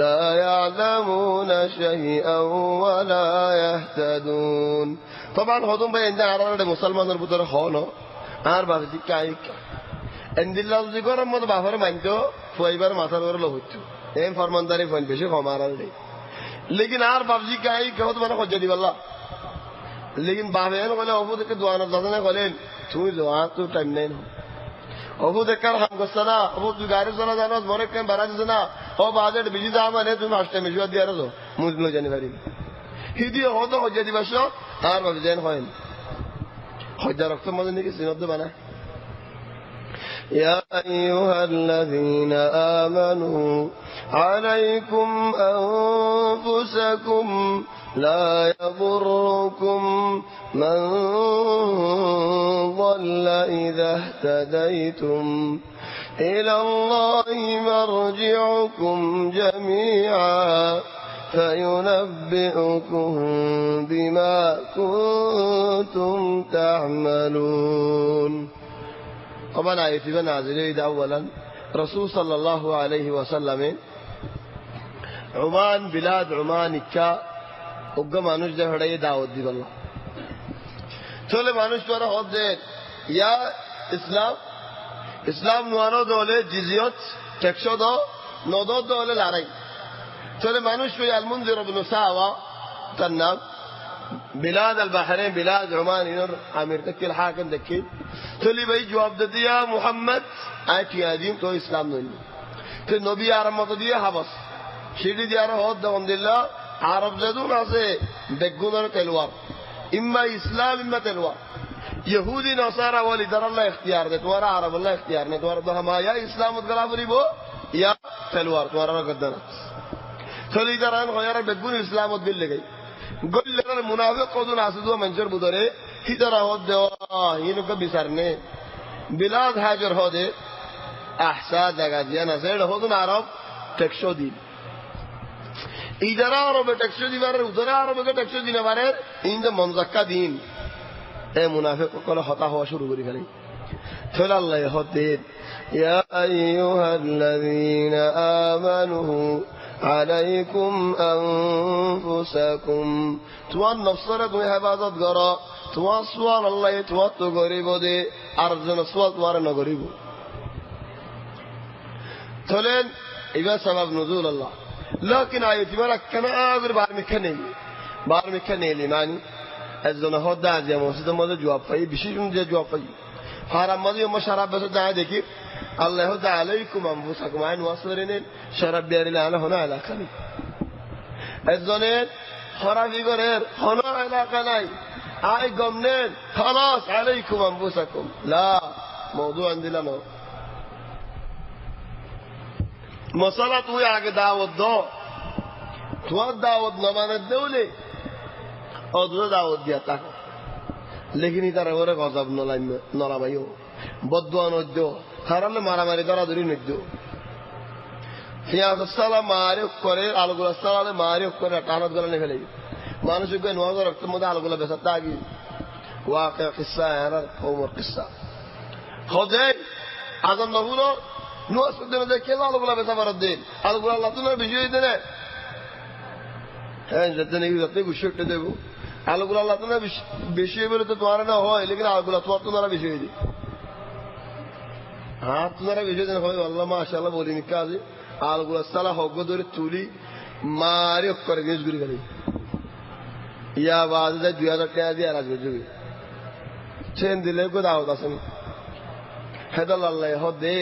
لا يعلمون شيئا ولا يهتدون طبعا خودم بے اندہ عرار مسلمان ربطر خونو آر باپ دکا ایک اندلہ ذکر مد بافر مانتو فوائبار ماتر ورلو ہوتو این فرمانداری فون پیشی خمارال دی لیکن آر بابجی کا ہی کہو تو میں نے خود جدی واللہ لیکن بابین کھولے افو دیکھ دعانا دادنے کھولے توی دعا تو ٹائم نہیں افو دیکھ کر ہم گستنا افو تو گاری سنا جانا مورک کہیں براجی سنا او بازر بیجی داما نے تم ہاشتے میں شواد دیا رسو موزنو جانی باری ہیدی ہو تو خود جدی باشو آر بابجین خوین خود جا رکھتا مدنی کی سنب دو بنا يا أيها الذين آمنوا عليكم أنفسكم لا يضركم من ضل إذا اهتديتم إلى الله مرجعكم جميعا فينبئكم بما كنتم تعملون طبعا آیتی به نازلی دا اولا رسول صلی اللہ علیہ وسلم عمان بلاد عمان اکا اگا مانوش دے ہڑے دعوت دی باللہ تولے مانوش دورا خود دے یا اسلام نوانو دولے جزیت ٹیکشو دو نودو دولے لارای تولے مانوش دے المنذر بن ساوا تنام بلاد البحرين بلاد عمان ينر عامر تكي الحاكم تكي تولي بي جواب دي يا محمد آيتي عظيم تو اسلام نوني تو نبي عرب مطدية حبس شيري دي عرب هود دهم دلله عرب زدون عسي بقونر تلوار اما اسلام اما تلوار يهودي نصارى ولي در الله اختيار ده توارا عرب الله اختيار نه توارا ده ما يا اسلام اتغلافري بو يا تلوار توارا قدنا تولي دران غير بقون اسلام اتبل گئی گل لگر منافق قدون عصدو منجر بدره ہی طرح ہو دے ہینو کبھی سرنے بلاد حاجر ہو دے احساد لگا دیا نزیر ہو دون عرب ٹکشو دی ادھر عرب ٹکشو دی بارے ادھر عرب ٹکشو دی نبارے این دا منزکا دین اے منافق کلا خطا ہوا شروع کری کلی فلا اللہ خود دید یا ایوہا الذین آمنوا আলাইকুম আনফুসাকুম তোমার নফসরে তুমি হেফাজত করো তোমার সোয়াল আল্লাহ তোমার তো গরিব দে আর যেন সোয়াল তোমার না গরিব চলেন এবার সবাব নজুল আল্লাহ لكن آياتي مالك كان آخر بعد مكاني لماني الزنا هو داعي يا موسى ده ماذا جواب فاي بشيء من جواب فاي حرام ماذا يوم شراب بس داعي ذكي الله هو داعي عليكم أنفسكم عين واصلين شراب بير الله أنا هنا على كني الزنا خرافي غير هنا على كناي آي قمنين خلاص عليكم أنفسكم لا موضوع عندنا نو مسألة توي آگے دعوت دو تو دعوت نہ مانے دولے اور دوسرا دعوت دیا تھا لیکن ادھر اور غضب نہ لائیو بدعا نہ دو ہرال مارا ماری درا دری نہ دو فیا السلام مارے کرے الگل السلام مارے کرے تانت گلنے پھلے مانوس کو نواز رکھتے مدہ الگل بستا گی واقع قصہ ہے عمر قصہ خدے اعظم نہ بولو نواز دین دے کے الگل بسا فرد الگل اللہ تو نہ بجے دے হ্যাঁ যেতে নেই যাতে গুছিয়ে উঠতে দেবো আলুগুলো আল্লাহ তো না বেশি বলে তো তোমার না হয় লেকিন আলুগুলো তোমার তো না বেশি হয়ে যায় হ্যাঁ তোমারা বেশি দিন হয় আল্লাহ মাশাআল্লাহ বলিনি কাজে আলুগুলো সালা হক ধরে তুলি মারি করে গেছ গুলি গেলি ইয়া বাদ 2000 টাকা দিয়ে আর আসবে যাবে চেন দিলে কো দাওয়াত আসেন হেদাল আল্লাহ হদে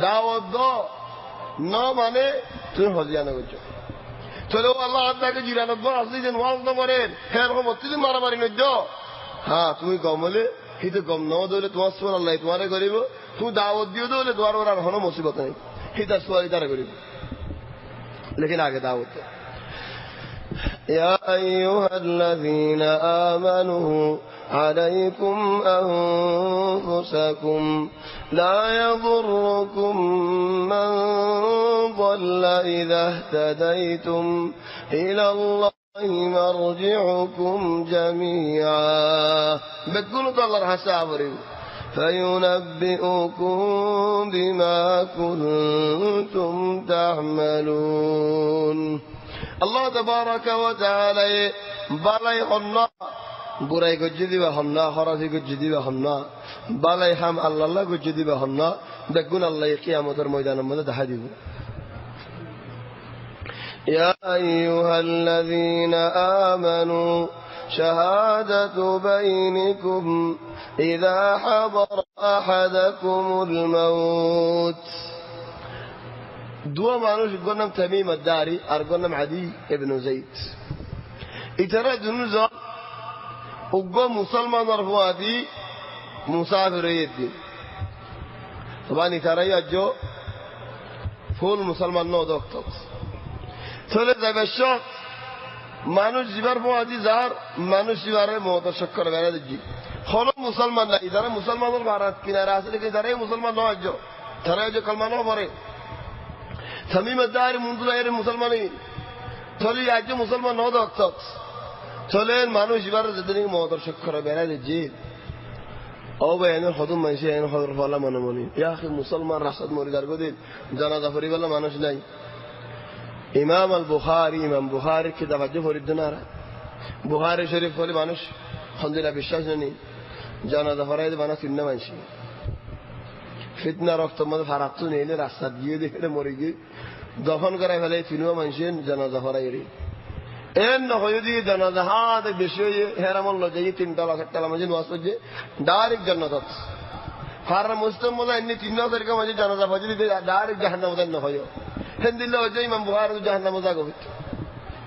দাওয়াত দো না মানে তুমি হজিয়া না করছো চলো আল্লাহ আপনাকে 99 আসলি যে ওয়াজ না করেন হ্যাঁ এরকম অত্যধিক মারামারি নয় হ্যাঁ তুমি গমলে কিন্তু গম ন দিলে তোমার সোয়াল আল্লাহ তোমারে করিব তুমি দাওয়াত দিও দিলে তোমার ওর আর কোনো মুসিবত নেই হিতা সোয়াল তারা করিব লেকিন আগে দাওয়াত يا أيها الذين آمنوا عليكم أنفسكم لا يضركم من ضل إذا اهتديتم إلى الله مرجعكم جميعا بتقولوا الله حسابرين فينبئكم بما كنتم تعملون الله تبارك وتعالى بلاي خنا براي گجدی و خنا خراسی گجدی و خنا بلاي هم الله گجدی و خنا بگون الله قیامتر میدان مدد حدیث يا أيها الذين آمنوا شهادة بينكم إذا حضر أحدكم الموت دو مانوش قلنا تميم الداري أرقلنا عدي ابن زيد إترى دنوزا وقو مسلمان رفواتي مسافر يدي طبعا إترى يجو فول مسلمان نو دكتور ثلاث بشر মানুষ জীবার ফোয়াদি যার মানুষ জীবারে মত শক্কর বেড়ে দিচ্ছি হলো মুসলমান না ইদারে মুসলমানের ভারত কিনারে আসলে কি ইদারে মুসলমান নয় তারা যে কলমা ন পড়ে تميم الداري منذ غير المسلمين تولي আজ মুসলমান নদ অক্তক চলেন মানুষ এবার যেদিন মহতর শক্কর বেড়ে দিচ্ছি ও বেন হদম মাইছে এন হদর ফলা মনে মনে ইয়া আখি মুসলমান রাসাদ মরিদার গদিন জানাজা পরিবালা মানুষ নাই ইমাম আল বুখারী ইমাম বুখারী কিতাব আছে ফরিদনারা বুখারী শরীফ বলে মানুষ খন্দরা বিশ্বাস নেই জানাজা ফরাইদ বানা চিন্না মাইছে ফিতনা রক্ত মধ্যে ফারাত নেইলে রাস্তা দিয়ে দেখে মরে গিয়ে দফন করে ফেলে তিনও মানুষের জানাজা ফরাইরি এন নয় যদি জানাজা হাত বেশি হয়ে হেরামল লজাই 3 লাখ টাকা মাঝে ওয়াজ করছে ডাইরেক্ট জান্নাত ফারা মুসলিম বলে এমনি 3 তারিখ মাঝে জানাজা ফজলি ডাইরেক্ট জাহান্নাম মধ্যে ন হয় হেন্দিল্লা হয়ে ইমাম বুখারী জাহান্নামে যাগো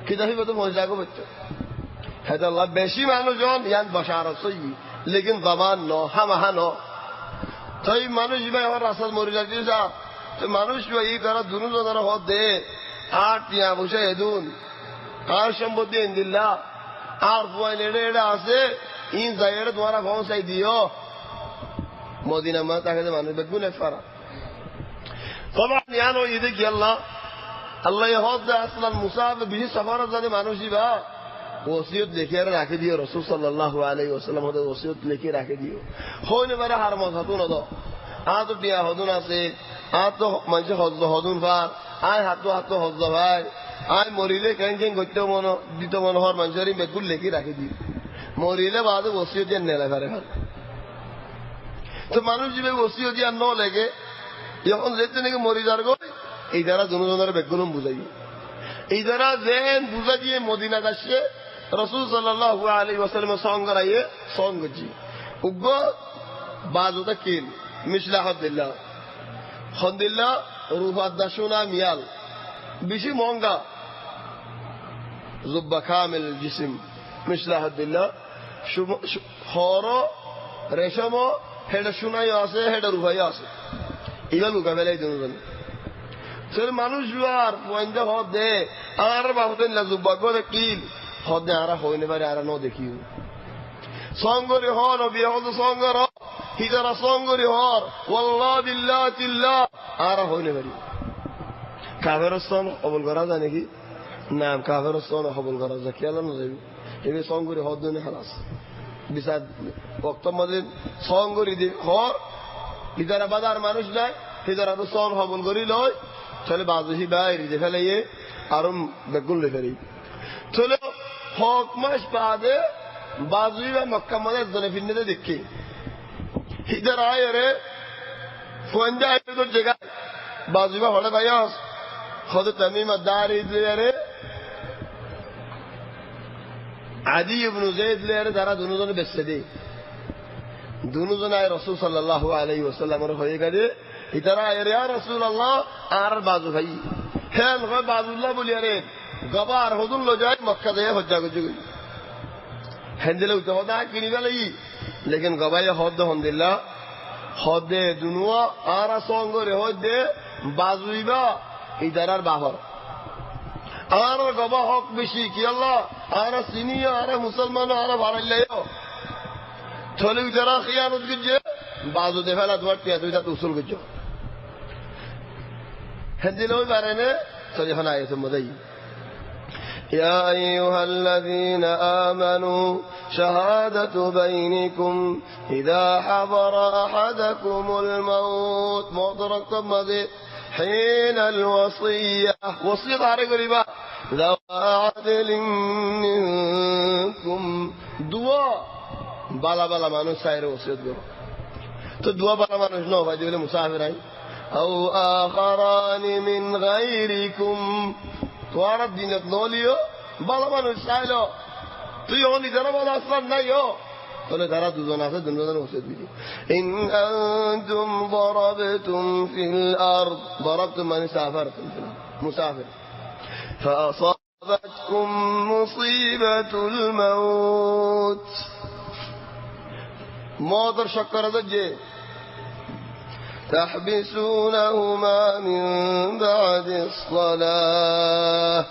কি দাহিব তো মজা যাগো বচ্চ হেদা আল্লাহ বেশি মানুষজন ইয়ান বশারত সই লেকিন জবান ন হামাহা ন তাই মানুষ ভাই আমার রাস্তা মরে যাচ্ছে তো মানুষ ভাই তারা দুজনের হদ দে আর টিয়া বসে এদুন আর সম্পত্তি ইন্দিল্লা আর পয়েন্ট এটা আছে ইন জায়গাটা তোমারা পৌঁছাই দিও মদিনা মা তাকে মানুষ বেগুন ফারা طبعا يعني يدك يلا الله يهود اصلا مصاب به سفر زده মানুষই বা ওসিয়ত লিখে রাখে দিও রাসূল সাল্লাল্লাহু আলাইহি ওয়াসাল্লাম ওদের ওসিয়ত লিখে রাখে দিও হইনে মারে হার মত হতো না তো আ তো বিয়া হদুন আছে আ তো মানুষ হদুন পা আয় হাতো হজ ভাই আয় মরিলে কেন করতে মনো দিত মনোহর মানুষের বেগুল লেখি রাখি দি মরিলে বাদে বসিয়ে দিয়ে নেলে ফেরে ফেলে তো মানুষ যে বসিয়ে দিয়ে ন লেগে যখন যেতে নাকি মরি যার গো এই দ্বারা জনজনের বেগুন বুঝাই এই দ্বারা যেন বুঝা দিয়ে মদিনা আসছে রসুল সাল্লাল্লাহু আলাইহি ওয়াসাল্লামের সঙ্গ রাইয়ে সঙ্গ জি উগ্র বাজুতা কিল মিসলাহদ্দিল্লাহ হদ্দিল্লাহ রুহাদ্দাসুনা মিয়াল বেশি মহঙ্গা জুব্বা কামিল জিসিম মিসলাহদ্দিল্লাহ হর রেশম হেডা সুনাই আছে হেডা রুহাই আছে এগুলো লুকা ফেলাই দুজন সে মানুষ আর পয়েন্ট হদ দে আর বাবুতেন জুব্বা করে কিল হদ দে আর হইনে পারে আর ন দেখিও সঙ্গরি হর বিহদ সঙ্গর হিজারা সঙ্গরি হর ওয়াল্লাহ বিল্লাহ তিল্লাহ আর হইনে পারি কাফেরস্থান কবল করা যায় নাকি না কাফেরস্থান কবল করা যায় খেয়াল না যাবি এবার সঙ্গরি হর দিনে খালাস বিচার বক্তব্য দিন সঙ্গরি দি হর হিজারা বাজার মানুষ নাই হিজারা তো সং কবল করি লয় তাহলে বাজুহি বাইরে যে ফেলে আরো বেগুন লে ফেলি তাহলে হক মাস বাদে বাজুই বা মক্কা মনে একজনে ফিরনে দেখি হিজার আয় রে ফোন যায় তোর জায়গায় বাজুই বা হলে ভাই হদ তামিম দার রে আদি ইবনে যায়েদ রে যারা দুজনে বেঁচে দে দুজন আয় রাসূল সাল্লাল্লাহু আলাইহি ওয়াসাল্লামের হয়ে গেছে ইতারা আয় রে রাসূলুল্লাহ আর বাজু ভাই হেল হয় বাজুল্লাহ বলি রে গবার হদুল লো যায় মক্কা যায় হজ্জা করতে হেন্দিলে উঠে হদা কিনি গেলেই লেকিন গবাই হদ হন্দিল্লা হদে দুনুয়া আর সঙ্গ রে হদে বাজুইবা ইদারার বাহর আর গবা হক বেশি কি আল্লাহ আর সিনিয়া আর মুসলমান আর বাড়াইলাইও চলে ইদারা খিয়ানত করছে বাজু দে ফেলা তোমার টিয়া দুইটা উসুল করছো হেন্দিলে ওই বারেনে চলে এখন আয়েছে মজাই يا أيها الذين آمنوا شهادة بينكم إذا حضر أحدكم الموت مدركم مذي حين الوصية وصية على قريبا ذو عدل منكم دعاء بلا مانو ساير وصية قريبا تو دعاء بلا مانو شنو فايدي بلا مسافر أو آخران من غيركم তোমার দিনত নলিও ভালো মানুষ চাইলো তুই অলি যারা বলো আসলাম নাই তাহলে তারা দুজন আছে দুজনের ওষুধ দিবি ইন আনতুম দারাবতুম ফিল আরদ দারাবতুম মানে সাফারতুম মুসাফির فأصابتكم مصيبة الموت موتر شكر ذجي تحبسونهما من بعد الصلاة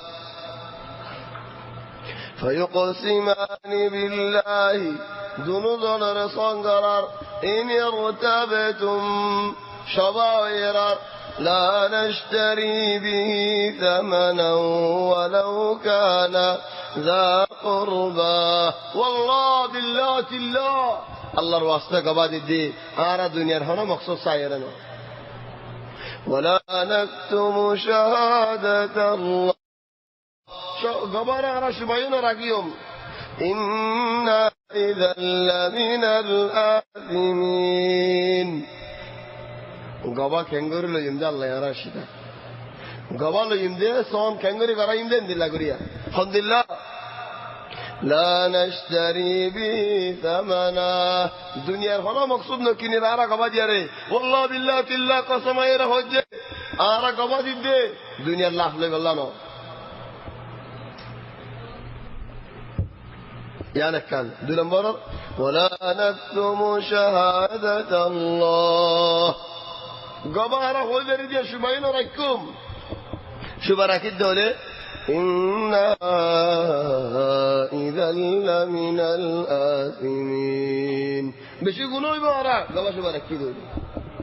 فيقسمان بالله ذنوبا رصان قرار إن ارتبتم شبائرا لا نشتري به ثمنا ولو كان ذا قربا والله بالله الله আল্লাহর ওয়াস্তে গবাদি দি আর দুনিয়ার হনো মকসদ সাইরে না ওয়ালা নাকতুমু শাহাদাতাল্লাহ গবারা আর সুবাইনা রাগিয়ম ইন্না ইযাল লামিনাল আযিমিন গবা কেঙ্গরি লইম দে আল্লাহ আর শিতা গবা লইম দে সোন কেঙ্গরি করাইম দে দিল্লা করিয়া আলহামদুলিল্লাহ لا نشتري به ثمنا دنيا هنا مقصود نكيني رارا قبا دياري والله بالله تلا قسم ايرا حجة آرا قبا دي دنيا الله لك الله نو يعني كان دون مرر ولا نكتم شهادة الله قبا آرا حجة دي شبين ركم شبرا كده إنا إذا لمن الآثمين بشي يقولوا يبارا قبا شو بارك كده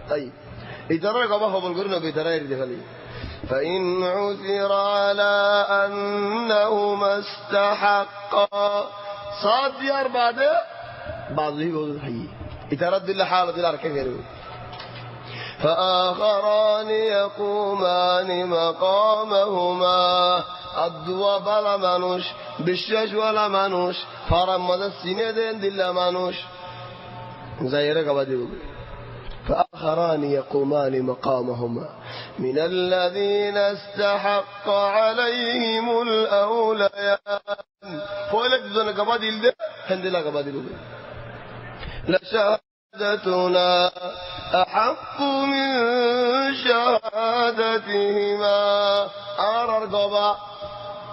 طيب إترى قبا خبر قرنا بيترى يريد خلي فإن عثر على أنهما استحقا صاد ديار بعده بعضه يقول حي إترى دل حالة الأركان غيره فآخران يقومان مقامهما الدوا بلا মানুষ বিশ্বাস ওয়ালা মানুষ ফারাম মধ্যে সিনে দেন দিল্লা মানুষ যাইরে গাবা দিব فآخران يقومان مقامهما من الذين استحق عليهم الأوليان فولك زن قبا دل دے هندلا قبا دل دے لشهادتنا أحق من شهادتهما آرار قبا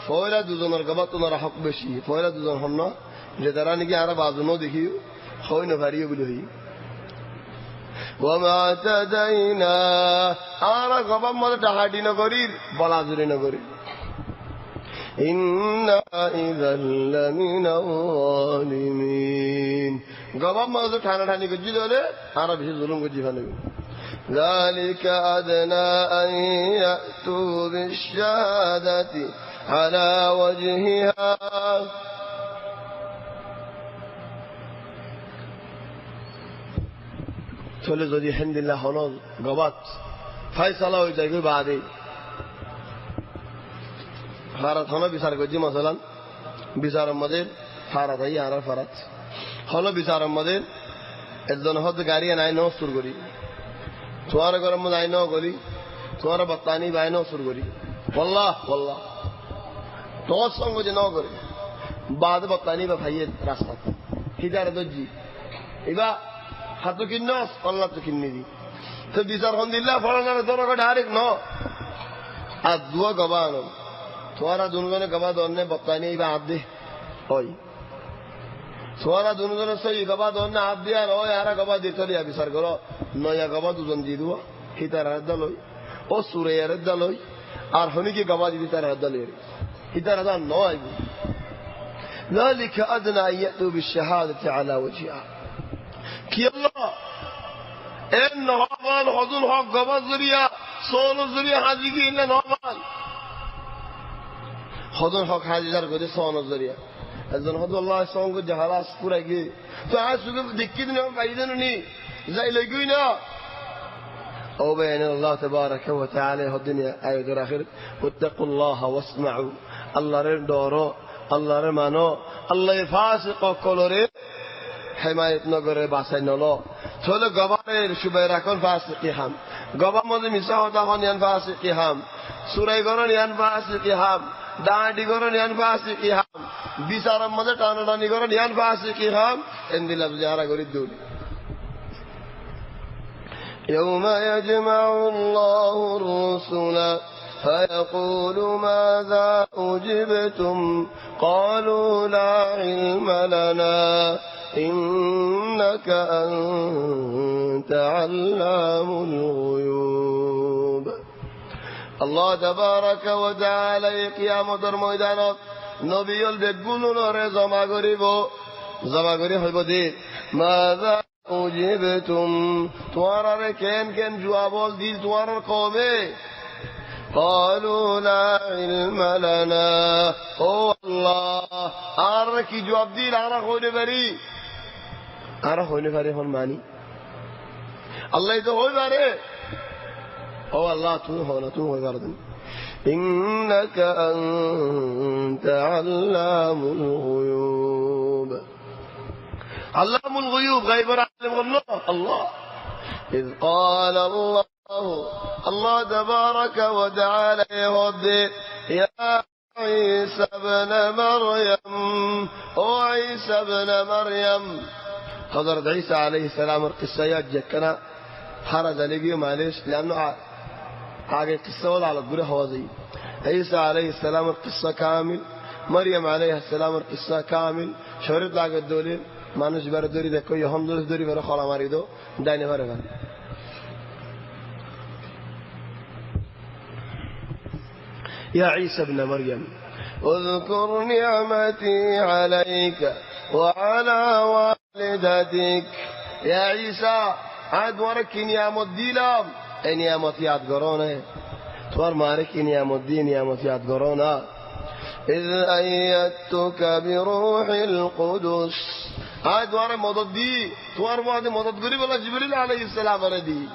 فولا دوزن قبا تنر حق بشي فولا دوزن همنا لدراني کی آرار بازنو دیکھیو خوی نفاریو بلوہی وما اعتدينا آرا قبا مدى تحادي نقرير بلازوري نقرير إنا إذا لمن الظالمين قبا مدى تحاني كجي دولي آرا بشي ظلم كجي فاني ذلك أدنى أن يأتوا بالشهادة على وجهها চলে যদি হামদুলিল্লাহ হলো গবাত ফয়সালা হয়ে যায় বাদে ফারাত হলো বিচার করছি মাসালান বিচারের মধ্যে ফারাত আই আর ফারাত হলো বিচারের মধ্যে একজন হদ গাড়ি নাই ন সুর করি তোমার গরম মধ্যে আইন করি তোমার বত্তানি বাইন সুর করি বল্লাহ বল্লাহ তোমার সঙ্গে যে ন করে বাদ বত্তানি বা ভাইয়ের রাস্তা হিদারে দর্জি এবার হাতু কিন্নস আল্লাহ তো কিন্নি দি তো বিচার হন দিল্লা ফলানারে তোর ডাইরেক্ট ন আর দুয়া গবা আনো তোমারা দুজনে গবা দন্নে বত্তানি বা হাত দে ওই তোমারা দুজনে সেই গবা দন্নে হাত দিয়ে আর ওই আরা গবা দিতে দিয়া বিচার করো নয়া গবা দুজন দি দুয়া হিতার হাত লই ও সুরে আর লই আর হনি কি গবা দিতে তার হাত লই হিতার হাত ন আইব ذلك أدنى أن يأتوا بالشهادة على وجهها কি আল্লাহ এর নহমান হজুল হক গবাজ জরিয়া সোল জরিয়া হাজি কি ইল্লা নহমান হজুল হক হাজিদার করে সোন জরিয়া একজন হজুল আল্লাহ সঙ্গ জাহালাস পুরা গিয়ে তো আজ শুধু দেখি দিন পাইদেন নি যাই লইগুই না ও বেন আল্লাহ تبارك وتعالى الدنيا আয়াত আখির ওয়াত্তাকুল্লাহ ওয়াসমাউ আল্লাহর ডরো আল্লাহর মানো আল্লাহ ফাসিক কলরে হেমায়ত নগরে বাসাই নলো চলে গবারের সুবাই রাখন ফাসিকি হাম গবা মধ্যে মিশা হতা হন ইয়ান ফাসিকি হাম সুরাই গরন ইয়ান ফাসিকি হাম দাঁড়ি গরন ইয়ান ফাসিকি হাম বিচারের মধ্যে টানাটানি গরন ইয়ান ফাসিকি হাম এন্দিলাম যারা গরি দূর يوم يجمع الله الرسل فيقول ماذا أجبتم قالوا لا علم لنا إنك أنت علام الغيوب الله تبارك وتعالى قيامة الميدانات نبي البقول نور زما غريب دي ماذا أجبتم توارر كن جواب دي توارر قومي قالوا لا علم لنا او الله أركي جواب دي لانا خوي بري أرى خوي بري هون ماني الله يتو خوي بري او الله تو خوي بردن إنك أنت علام الغيوب علام الغيوب غيب عالم الله إذ قال الله تبارك وتعالى يهدي يا عيسى ابن مريم او عيسى ابن مريم حضرت عيسى عليه السلام القصة يجكنا حرز لقيه معلش لأنه حاجة قصة ولا على القرى هوازي عيسى عليه السلام القصة كامل مريم عليه السلام القصة كامل شورت لاغ الدولي মানুষ বার দড়ি দেখো ইহম দড়ি বের খলা মারি দো ডাইনে পারে গান يا عيسى ابن مريم اذكر نعمتي عليك وعلى والدتك يا عيسى عاد ورك نعمت ديلام نعمت یاد کرونه توار مارك نعمت دي نعمت یاد کرونه إذ أيدتك بروح القدس عاد واره مدد دي توار واره مدد غري بلا جبريل عليه السلام ردي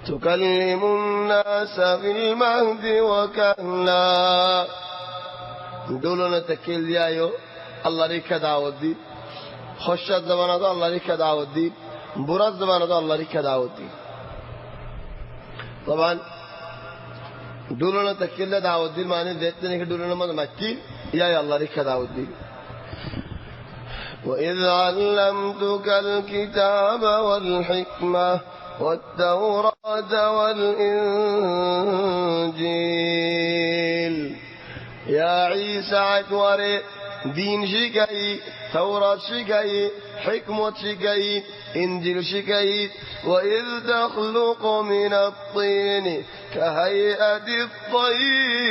তুকাল্লিমুন নাস ফিল মাহদি ওয়া কাহলা। দোলনে তেকিল দিয়ায়ো আল্লাহর ইচ্ছা দাওয়াত দি, খসাদ জমানা তো আল্লাহর ইচ্ছা দাওয়াত দি, বুরাদ জমানা তো আল্লাহর ইচ্ছা দাওয়াত দি। তখন দোলনে তেকিল দাওয়াত দির মানে দেখতে নাকি দোলনের মধ্যে মাক্কি ইয়াই আল্লাহর ইচ্ছা দাওয়াত দি। وَإِذْ عَلَّمْتُكَ الْكِتَابَ وَالْحِكْمَةَ وَالتَّوْرَاةَ وَالْإِنْجِيلَ। يا عيسى اكواري دين شكاي، توراة شكاي، حكمة شكاي، إنجيل شكاي. وإذ تخلق من الطين كهيئة الطير.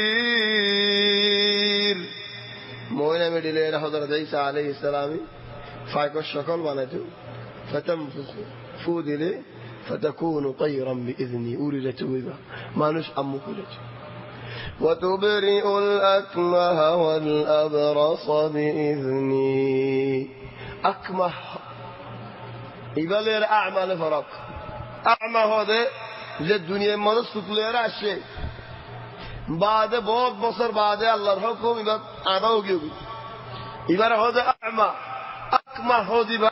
موينة مدلين حضرت عيسى عليه السلام فايكو الشكل بانتو فتنفس فودلي فتكون طيرا بإذني. أولدت وذا ما نش أمك لك. وتبرئ الأكمه والأبرص بإذني. أكمه يبالي أعمى لفرق. أعمى هذا للدنيا ما نسكلير الشيء بعد बहुत बसर बाद अल्लाह हुकुम इबाद आधा हो गई इबार होदे अमा अकमा होदी बा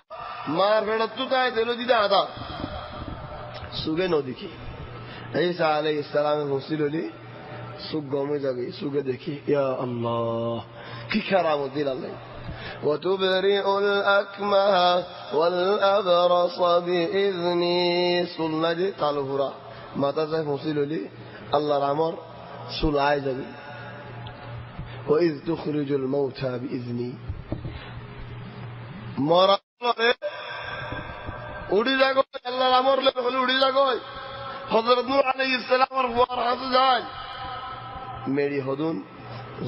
मार रड़तु ताए दिलो दिदा आधा सुगे नो दिखी। ईसा अलैहिस्सलाम मुसिलोली सुग गमे जागे सुगे देखी या अल्लाह की करामत दिल अल्लाह। وتبرئ الأكمه والأبرص بإذني. सुनना जी तालु हुरा माता से मुसिलोली अल्लाह रामर सुनाए जाबे। وإذ تخرج الموتى بإذني. মরা উড়ি যাগো আল্লাহর আমর লে হলে উড়ি যাগো। হযরত নূহ আলাইহিস সালামের ওয়ার হাতে যায় মেরি হদুন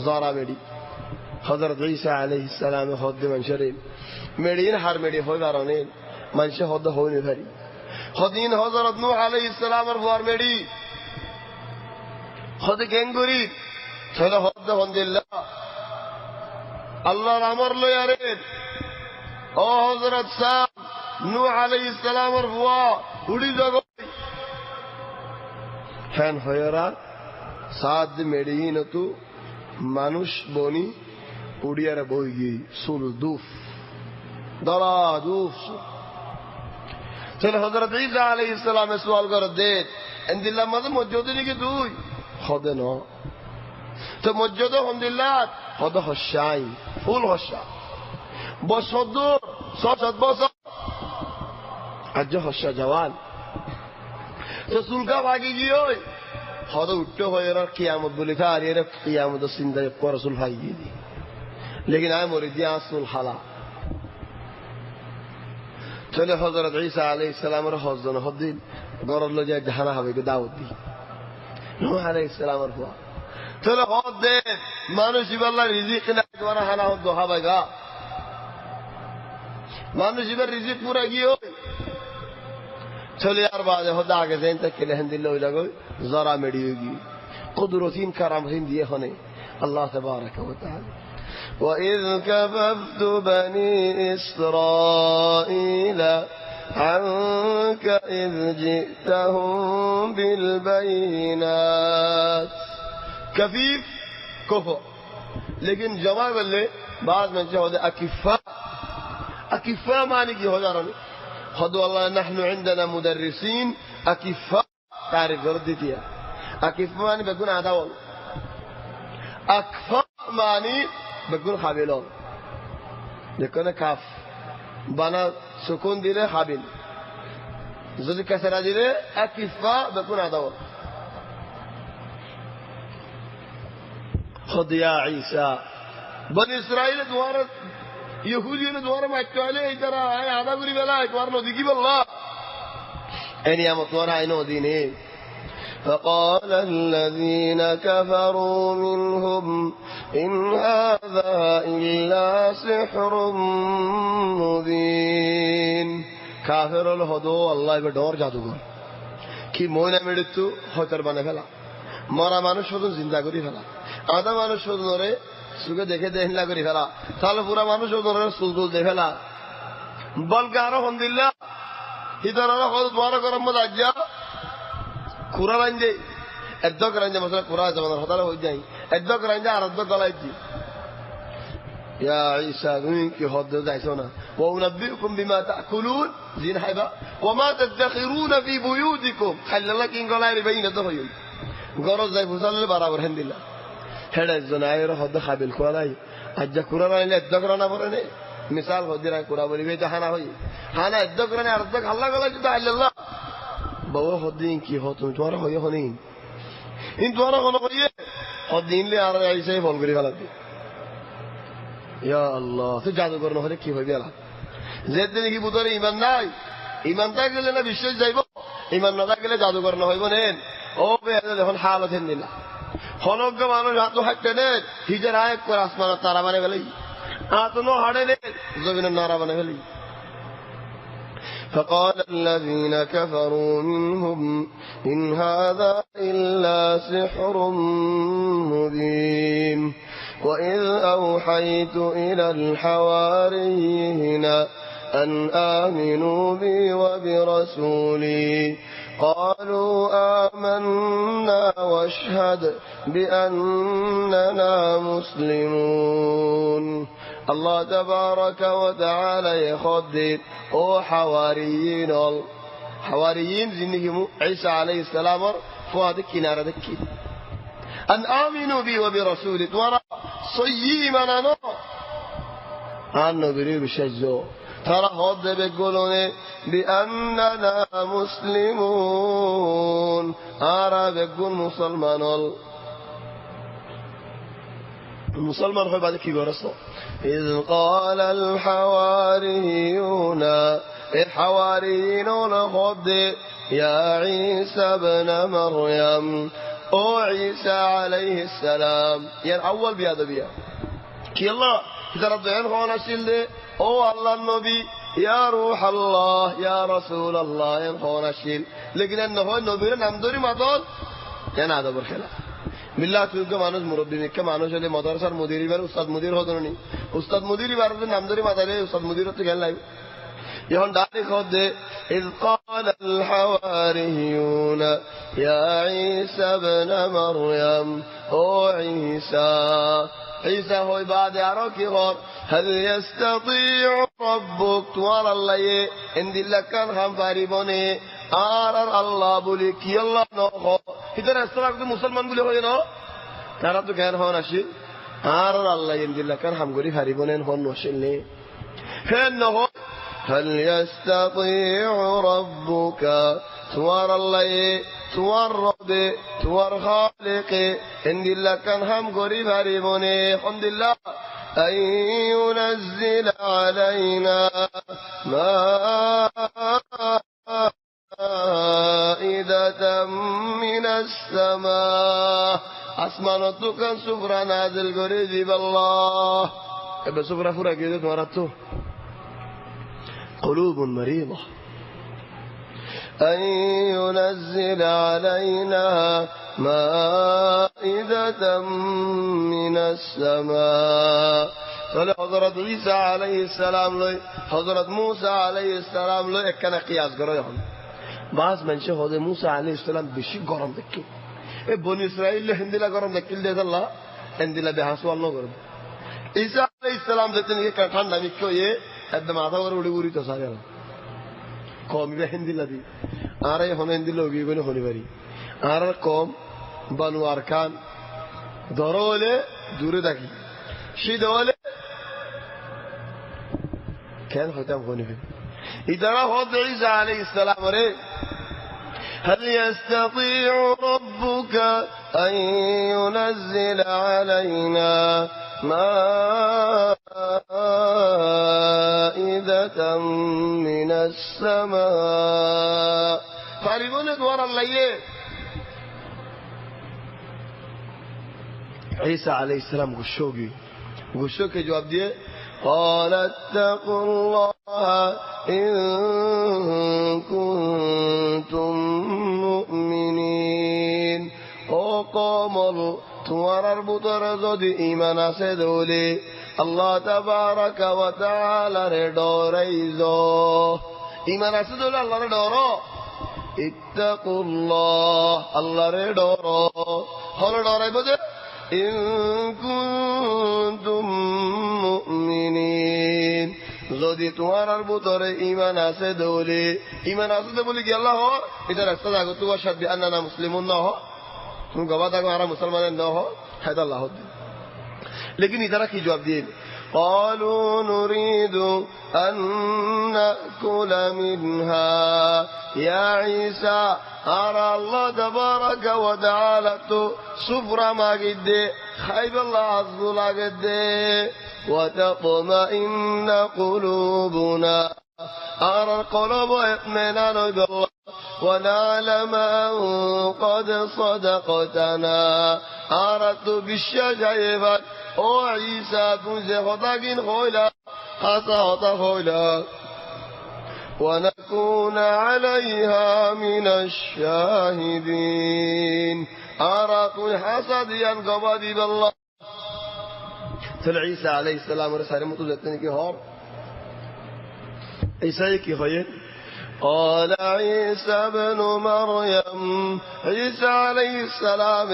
জারা মেরি। হযরত ঈসা আলাইহিস সালাম হদ্দে মানশরে মেরিন হার মেরি হয় কারণে মানুষ হদ্দ হয়নি ভারি। হদিন হযরত নূহ আলাইহিস সালামের ওয়ার মেরি হদে গেঙ্গুরি ছেলে হদ্দ হন্দিল্লাহ আল্লাহর আমর লই আরে ও হযরত সাহ নূহ আলাইহিস সালামের ওয়া উড়ি যাগো ফ্যান হয়রা সাদ মেডিন তু মানুষ বনি উড়িয়ারে বই গই সুল দুফ দরা দুফ। ছেলে হযরত ঈসা আলাইহিস সালামে সওয়াল করে দে ইনদিল্লাহ মদ মজুদিনি কি তুই হদে ন তো মজুদ আলহামদুলিল্লাহ হদ হশাই ফুল হশা বসদ সদ বসদ আজ হশা জওয়ান তো সুলকা ভাগি গিয়ে হদ উঠতে হয়ে আর কিয়ামত বলি খা আর এর কিয়ামত চিন্তা করে রাসূল ভাই গিয়ে लेकिन आए मुरीदी आसुल हाला चले हजरत ईसा अलैहिस सलाम रे हजन हदिन गरल लो जाय जहाना हवे के दावत दी नूह अलैहिस सलाम रे हुआ चले हद दे मानुष इबाल्ला रिजिक ना द्वारा हाना हो दोहाबेगा मानुष इबर रिजिक पूरा गियो चले यार बाद हद आगे देन तक के लहन दिल लगो जरा मेडी होगी कुदरतीन करम हिंद ये होने अल्लाह तबारक व तआला। وإذ كففت بني إسرائيل عنك إذ جئتهم بالبينات. كفيف كفر लेकिन जवाब ले बाद में जो होते अकिफा अकिफा मानी की हो जा रहा है खुद अल्लाह नहनु عندنا मुदर्रिसीन अकिफा तारीफ कर दी थी अकिफा मानी बेगुन आधा वाल अकफा मानी बेगुन खाबिलों देखो ना काफ बना सुकून दिले खाबिल ज़रूर कैसे दिले अकिफा बेगुन आधा वाल खुद या ईसा बनी इस्राइल द्वारा यहूदी ने द्वारा माचवाले इधर आए आधा गुरी वाला एक बार नदी की बल्ला ऐनी हम द्वारा आए नदी ने فقال الذين كفروا منهم إن هذا إلا سحر مبين. كافر الهدو الله بدور جادوگر কি ময়না মেড়িতু হতর বানে ফেলা মরা মানুষ শুধু জিন্দা করি ফেলা আধা মানুষ শুধু ধরে সুখে দেখে দেহলা করি ফেলা তাহলে পুরা মানুষ ধরে সুলদুল দে ফেলা বলকে আরো আলহামদুলিল্লাহ ইদার বড় গরম মত আজ্জা কুরা রাঞ্জে একদক রাঞ্জে মশলা কুরা জমানার হতালা হয়ে যায় একদক রাঞ্জে আর একদক গলায় দি ইয়া ঈসা তুমি কি হদ্দ যাইছো না وأنبئكم بما تأكلون زين حيبا وما تدخرون في بيوتكم خلى الله كين قال بين دهيون غرض زي فصل برابر هندلا هذا الزناير هذا خابل كولاي اجا قران له دغرنا برنه مثال هديرا قرا بولي بيت حنا هي حنا دغرنا ارض الله قال جدا الله بابا هدين কি হতো তোমার হয়ে হনি ইন তোমার কোন কইয়ে হদিন লে আর আইসে বল করি ফেলাতে ইয়া আল্লাহ তো জাদুকর না হলে কি হইবে আল্লাহ যেতে দেখি বুতরে ঈমান নাই ঈমান থাকলে না বিশ্বাস যাইব ঈমান না থাকলে জাদুকর না হইব নেন ও বে এখন হালত হেন্দিলা হনজ্ঞ মানুষ হাত হাঁটতে নেন হিজের আয়েক করে আসমানের তারা মানে গেলেই হাত নো হাড়ে নেন জমিনের নারা মানে গেলেই فقال الذين كفروا منهم إن هذا إلا سحر مبين وإذ أوحيت إلى الحواريين أن آمنوا بي وبرسولي قالوا آمنا واشهد بأننا مسلمون الله تبارك وتعالى يخدر او حواريين زنهم عيسى عليه السلام فواد كنار دكي أن آمنوا بي وبرسولي تورا صيما نو أن نبري بشجو ترى هود بيقولون بأننا مسلمون أرى بيقول مسلمان هو بعد كي غرسو إذ قال الحواريون هود يا عيسى ابن مريم او عيسى عليه السلام يعني أول بيادة بيا كي الله إذا رضيان هون أشيل او الله النبي يا روح الله يا رسول الله هون أشيل لكن أنه النبي نام دوري مطول يعني هذا برخلا بالله تلقى مانوس مربي مكة مانوس اللي مدرسة مديري بار أستاذ مدير هذوني أستاذ مديري بار ده نام دوري مطالع أستاذ مدير تقول لا يهون داري خد إذ قال الحواريون يا عيسى ابن مريم او عيسى هو بعد عروكي غور هل يستطيع ربك توار الله عند الله كان هم فاربوني آرار الله بولي كي الله نوخو إذن أسترق دو مسلمان بولي خوي نو تارا تو كان هون أشيل آرار الله عند الله كان هم غري فاربوني هون نوشلني هن نوخو هل يستطيع ربك توار الله توار ربي توار خالقي عند الله كان هم غري فاربوني الحمد لله أن ينزل علينا مائدة من السماء أسمانتك سفرا نازل قريب بالله ابن سفرا فرا كده مرتو قلوب مريضة أن ينزل علينا مائدة من السماء حضرت عيسى عليه السلام لي حضرت موسى عليه السلام لي كان قياس کرو یہاں بعض منشه حضرت موسى عليه السلام بشی گرم دکی بني اسرائيل هندلا گرم دکل دے اللہ هندلا بحث والله گرم عيسى عليه السلام دیتے ہیں کہ ٹھنڈا مکو یہ ادم آتا اور اڑی اڑی تو سارے قوم به هندلا دی آرے ہن هندلا ہوگی گنے ہونی باری آر قوم بنو ارکان دروله دوره دکی شی دوله كان ختم هوني إذا رفض عيسى عليه السلام هل يستطيع ربك أن ينزل علينا مائدة من السماء فاربون دوار الليل عيسى عليه السلام غشو کے جواب دیے قال اتقوا الله إن كنتم مؤمنين قوم توارر بطرزد إيمان سدولي الله تبارك وتعالى ردوريزو إيمان سدولي الله ردورو ইত্তাকুল্লাহ, আল্লাহরে ডরো। হলো ডরাইব যে ইন কুনতুম মুমিনিন, যদি তোমার আর ভিতরে ঈমান আছে দৌলি, ঈমান আছে দে বলি কি আল্লাহ হ এটা রাস্তা জাগো তোমার সাথে আন্না মুসলিমুন না হ, তুমি গবা থাকো আর মুসলমানের না হ, হায়দ আল্লাহ দিন। লেকিন ইতারা কি জবাব দিয়ে قالوا نريد أن نأكل منها يا عيسى أرى الله تبارك وتعالى سفرة ما قد خيب الله عز وجل وتطمئن قلوبنا أرى القلوب اطمئنان بالله ونعلم أن قد صدقتنا أردت بالشجاعة ও ঈসা তুমি যে কথা কিন হইলা হাসা হতা হইলা ونكون عليها من الشاهدين أراكم حسديا قبادي بالله تل عيسى عليه السلام رسالة متوجدتني كي هور عيسى كي خير قال عيسى ابن مريم عيسى عليه السلام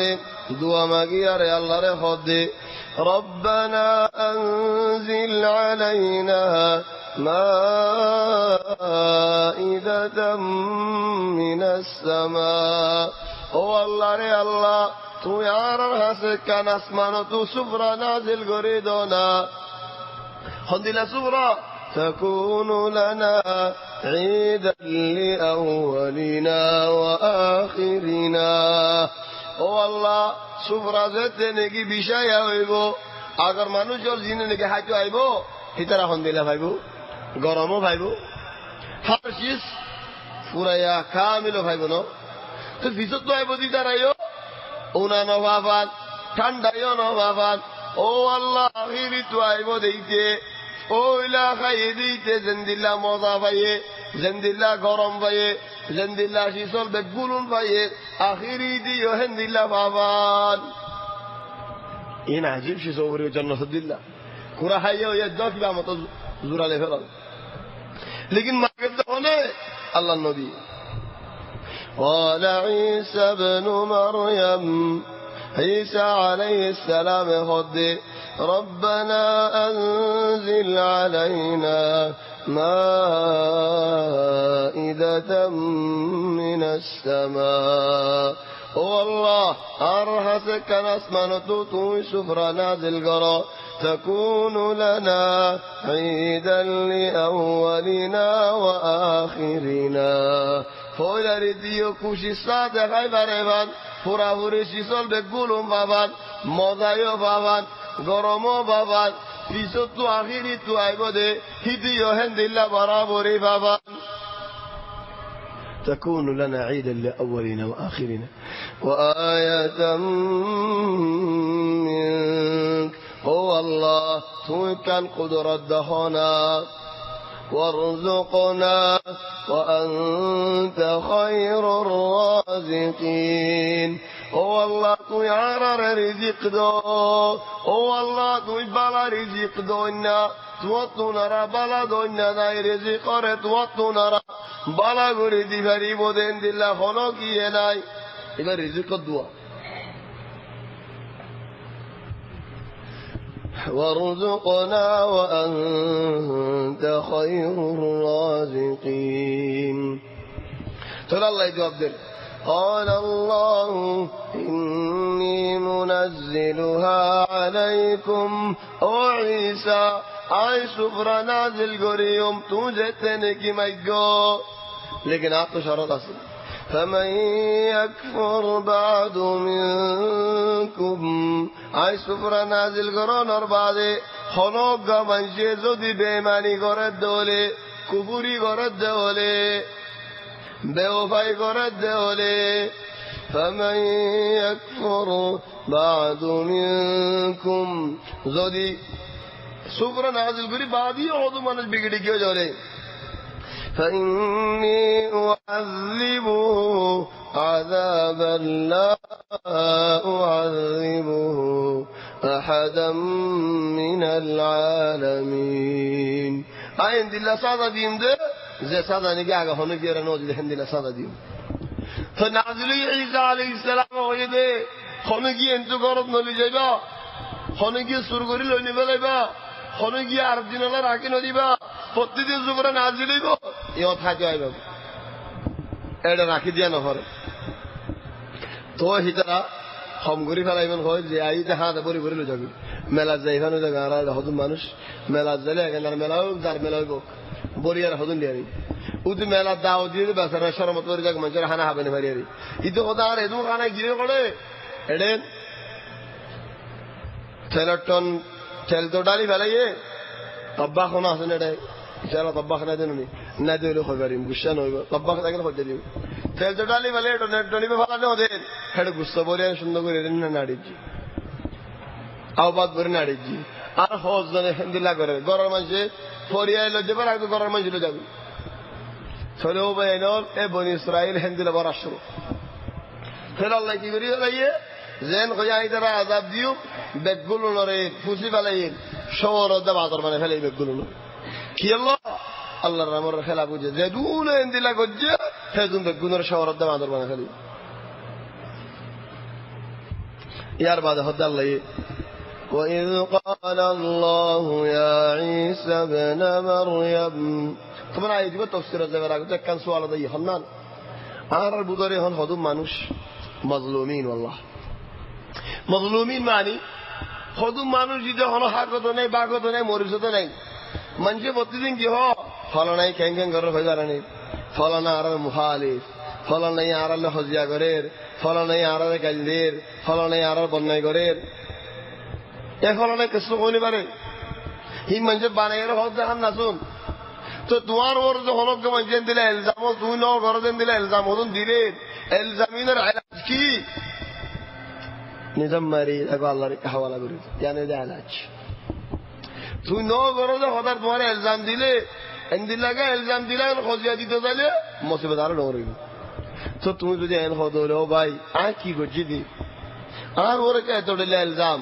دعا مغير يا الله رخدي ربنا أنزل علينا مائدة من السماء هو الله ري الله تو يار حسك كان اسمانو تو سفرة نازل قريدونا هندنا سفرة تكون لنا عيدا لأولنا وآخرنا ও আল্লাহ সুফরা যেতে নাকি বিষয় হইব আগর মানুষ জল জিনে নাকি হাইতো আইব হিতারা হন দিলা ভাইব গরমও ভাইব হার শীষ ফুরাইয়া খামিলো ভাইব ন তো ভিতর তো আইব দিতারাইও উনা নভাবান ঠান্ডাইও নভাবান ও আল্লাহ আখিরি তো আইব দেইতে ওইলা খাইয়ে দিতে জেন্দিল্লা মজা পাইয়ে জেন্দিল্লা গরম পাইয়ে জেন্দিল্লা শীতল বেগুলুন পাইয়ে আখিরি দিও হেন্দিল্লা বাবান ইন আজিব শি সবরি জন্নতুল্লাহ কুরা হাইয়া ইয়াদ কিবা মত জুরালে ফেলাল লেকিন মাকে দনে আল্লাহ নবী قال عيسى ابن مريم عيسى عليه السلام خد ربنا أنزل علينا مائدة من السماء والله أرهسك نسمن توي سفر نازل قرى تكون لنا عيدا لأولنا وآخرنا فولا رديو كوشي سادة غيبان ايبان فورا فوري شيسول بقولهم بابان مضايو بابان গরমও বাবান পিছত তো আখিরি তো আইব দে হিদিও হেন্দিল্লা বরাবরই বাবান تكون لنا عيدا لأولنا وآخرنا وآية منك هو الله توكل قدرة دهنا وارزقنا وأنت خير الرازقين ও আল্লাহ তুই আরার রিজিক দো ও আল্লাহ তুই বালা রিজিক দইনা তুনারা বালা দইনা নাই রিজিক করে তুনারা বালা করে দিবারি বদেন দিল্লা হলো কি নাই এবার রিজিক দোয়া وارزقنا وأنت خير الرازقين ترى الله يجواب دل قال الله إني منزلها عليكم أو عيسى أي سفر نازل قريم توجدتنك ميقو لكن أعطوا شرط أصل فمن يكفر بعد منكم أي سفر نازل قرون أربعة خلوق من جيزو دي بيماني قرد دولي كفوري قرد دولي বেওফাই করে দেওলে فمن يكفر بعد منكم যদি সুফর নাযিল করি বাদি ওদ মানুষ বিগড়ে গিয়ে যাবে فإني أعذبه عذابا لا أعذبه أحدا من العالمين أين دي الله صادة ديم ده زي صادة نجاعة هنو جيرا نوزي دي هندي الله صادة ديم তো নাজিল ঈসা আলাইহিস সালাম হয়ে দে হনে গিয়ে এন্তু গরত নলি যাইবা হনে গিয়ে সুর করি লই নিবে লাইবা হনে গিয়ে আর দিনলা রাখি নদিবা প্রতিদিন জুবরে নাজিল হইব ইও থাকি আইব এটা রাখি দিয়া নহরে তো হিতারা হম করি ফেলাইবেন হয় যে আইতে হাতে পরি পরি যাবি মেলা যাইবানো জায়গা আর হদুম মানুষ মেলা যাইলে এখানে মেলা হোক যার মেলা হইব বরি আর হদুন দিয়ারি উদি মেলা দাও দিয়ে বেচারা সরমত করে যাক মানুষের হানা হবে না মারিয়ারি ইতো কথা আর এদু খানা গিরে করে এডেন তেলের টন তেল তো ডালি ফেলাইয়ে তব্বা খানা আছে না এটাই ইসারা তব্বা খানা দেন না দিলে হয়ে পারিম গুসা নইব তব্বা খানা গেলে হয়ে দিব তেল তো ডালি ফেলে টনিবে ফেলানো ওদের হেঁটে গুসা বলে সুন্দর করে নাড়িছি আওবাদ করে নাড়িছি আর হজ জানে হেন্দিলা করে গড়ার মানুষে ফরিয়ায় লজ্জে পারে আগে গড়ার মানুষগুলো যাবে চলে ও ভাই এ বনি ইসরাইল হেন্দিলা বড় আসলো ফের আল্লাহ কি করি ফেলাইয়ে যেন কই তারা আজাব দিও বেগগুলো নরে ফুসি ফেলাই শহর বাজার মানে ফেলাই বেগগুলো নরে কি আল্লাহ আল্লাহর রামর খেলা বুঝে যে দুন হেন্দিলা করছে সেদিন বেগুনের শহর বাজার মানে ফেলি ইয়ার বাদে হতে আল্লাহ وإذ قال الله يا عيسى ابن مريم তোমরা এই দিব তাফসীর যাবার আগে একটা সওয়াল দেই হান্নান আর বুদরে হন হদুম মানুষ মাজলুমিন আল্লাহ মাজলুমিন মানে হদুম মানুষ যদি হন হাগত নাই বাগত নাই মরিজত নাই মানুষে প্রতিদিন কি ফলানাই ক্যাং ক্যাং করে হয়ে যারা নেই ফলানা আর মুখালিফ ফলানাই আর হজিয়া করের ফলানাই আর গাইলের ফলানাই আর বন্যায় করের এ ফলানাই কিছু কইনি পারে হি মানুষে বানাইয়ের হক দেখান না শুন তো তোমার ওর যে হলক মানুষেন দিলে এলজাম তুই ন ঘরে দিলে এলজাম হতুন দিলে এলজামিনের এলাজ কি নিজাম মারি দেখো আল্লাহর হাওয়ালা করি জানে যে এলাজ তুই ন ঘরে যে হঠাৎ তোমার এলজাম দিলে এনদিল্লাকে এলজাম দিলে খজিয়া দিতে চাইলে মুসিবত আরো ডরিব তো তুমি যদি এন হদলে ও ভাই আর কি করছি দি আর ওরে কে এত দিলে এলজাম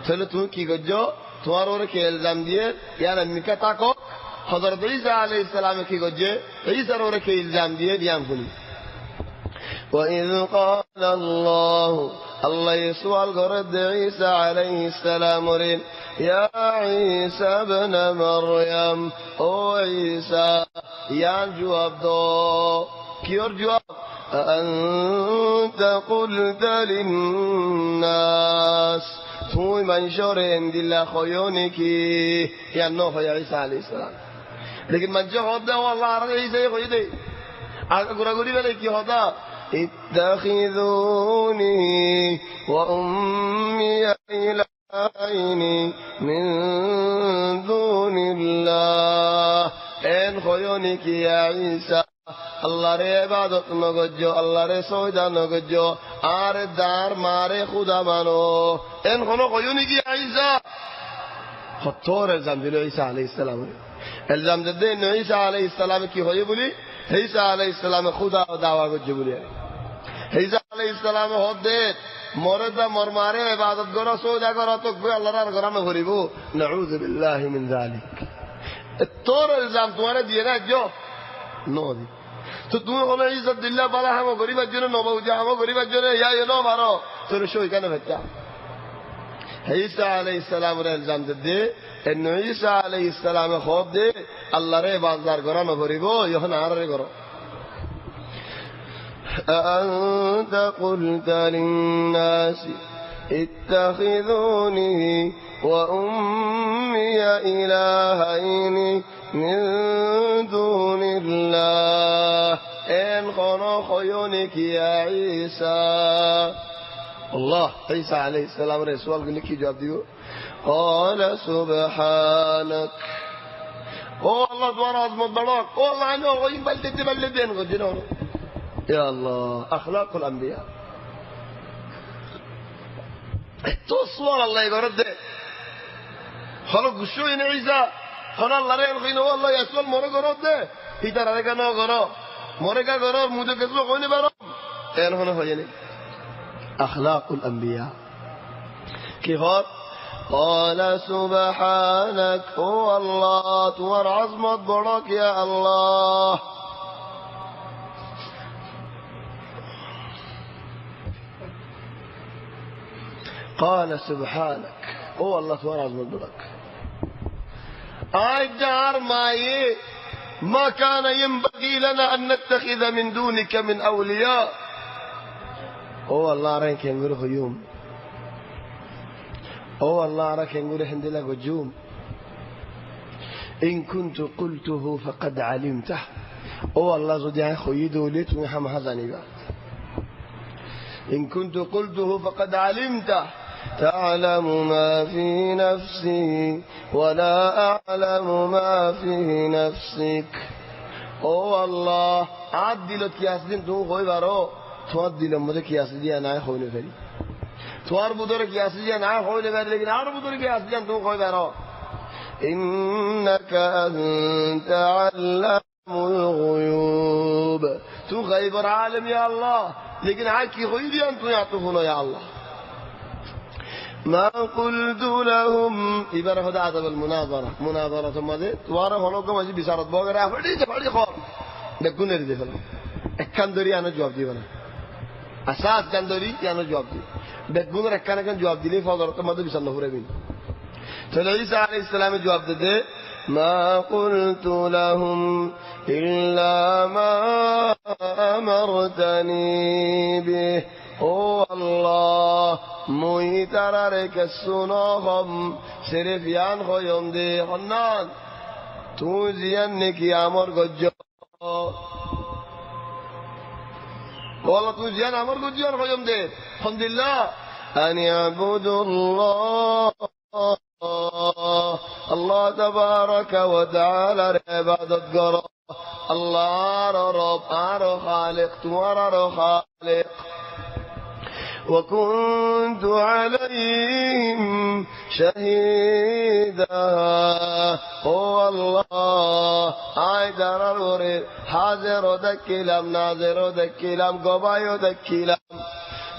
তাহলে তুমি কি করছো তোমার ওরে কে এলজাম দিয়ে ইয়ার এমনিকা তাকো হযরত ঈসা আলাইহিস সালাম কি করছে ঈসার ওরে কে ইলজাম দিয়ে দিয়াম শুনি وإذ قال الله يسوال غرد عيسى عليه السلام يا عيسى ابن مريم او عيسى يا جواب دو كيور جواب أنت قلت للناس توي منشورين دلا خيونك يا نوح يا عيسى عليه السلام लेकिन मंजो होता है अल्लाह रही से कोई दे आगे गुरागुरी वाले की होता इत्तखिज़ूनी व उम्मी इलाहैन मिन दूनिल्लाह एन खोयोनी की या ईसा अल्लाह रे इबादत न गजो अल्लाह रे सौदा न गजो आर दार मारे खुदा मानो एन खोनो खोयोनी की या ईसा खतोर इल्जाम दिलो ईसा अलैहिस सलाम इल्जाम दे ঈসা আলাইহিস সালাম কি হয়ে বলি ঈসা আলাইহিস সালাম খুদা দাওয়া করছে বলি ঈসা আলাইহিস সালাম হদে মরদা মরমারে ইবাদত করো সওদা করো তো আল্লাহর ঘরে না করিব নাউযু বিল্লাহি মিন যালিক তোর ইলজাম তোমারে দিয়ে না जो নো দি তো তুমি বলে ঈসা দিল্লাহ বালা হামো গরিবের জন্য নবউ যা হামো গরিবের জন্য ইয়া ইনো মারো তোর সই কেন ভেটা ঈসা আলাইহিস সালামের ইলজাম দে ان عيسى عليه السلام خوف دے اللہ رے بازار کرا نہ کریبو یہن آرے کرو انت قلت للناس اتخذوني وامي الهين من دون الله ان خنا خيونك يا عيسى الله عيسى عليه السلام रे सवाल के लिखी जवाब दियो قال سبحانك او الله دوار عظمت بڑاك او الله عنه وين بلدين قدنون يا الله اخلاق الانبياء تو سوال الله يرد خلق شوين عيسى خنا الله رين خينو والله يسول مره قرد ايتر رگا نو غرو مره کا غرو مجھے کسو کوئی نہیں برو ان ہونا ہو جنے اخلاق الانبياء کی ہو قال سبحانك هو الله توار عظمت بڑاك يا الله قال سبحانك او الله توار عظمت بدك آي دار ماي ما كان ينبغي لنا أن نتخذ من دونك من أولياء او الله رأيك ينقره يوم او الله رأيك ينقره هندلك وجوم إن كنت قلته فقد علمته او الله زدي خويدو ليت ويحم حزني بعد إن كنت قلته فقد علمته تعلم ما في نفسي ولا أعلم ما في نفسك او الله عدل كياسدين تو خوي بارو تعدل مده كياسدي انا خوي نفري توار بدر كياسدي انا خوي نفري لكن ار بدر كياسدي تو خوي بارو إنك أنت علام الغيوب تو غيبر عالم يا الله لكن عاكي غيبي أنتم يعطفون يا الله ما قلت لهم إبارة هذا عذاب المناظرة مناظرة ثم ذي توارا هنوكم أجي بسارة بوغرة فردي خور دكون ريدي فلو اكندوري أنا جواب دي بنا أساس كندوري أنا جواب دي دكون ركانا كان جواب دي لي فوضر ثم ذي بسان نفره بين فالعيسى عليه السلام جواب دي ما قلت لهم إلا ما أمرتني به او الله موي ترارك السنوهم صرف يان خويم دي حنان تو زيانك يا امر گجو والله تو زيان امر گجو خويم دي الحمد لله ان يعبدوا الله الله تبارك وتعالى عبادت قرأ الله رب خالق توار خالق وكنت عليهم شهيدا هو الله عيدر الوري حاضر دكيلام ناظر دكيلام قبايو دكيلام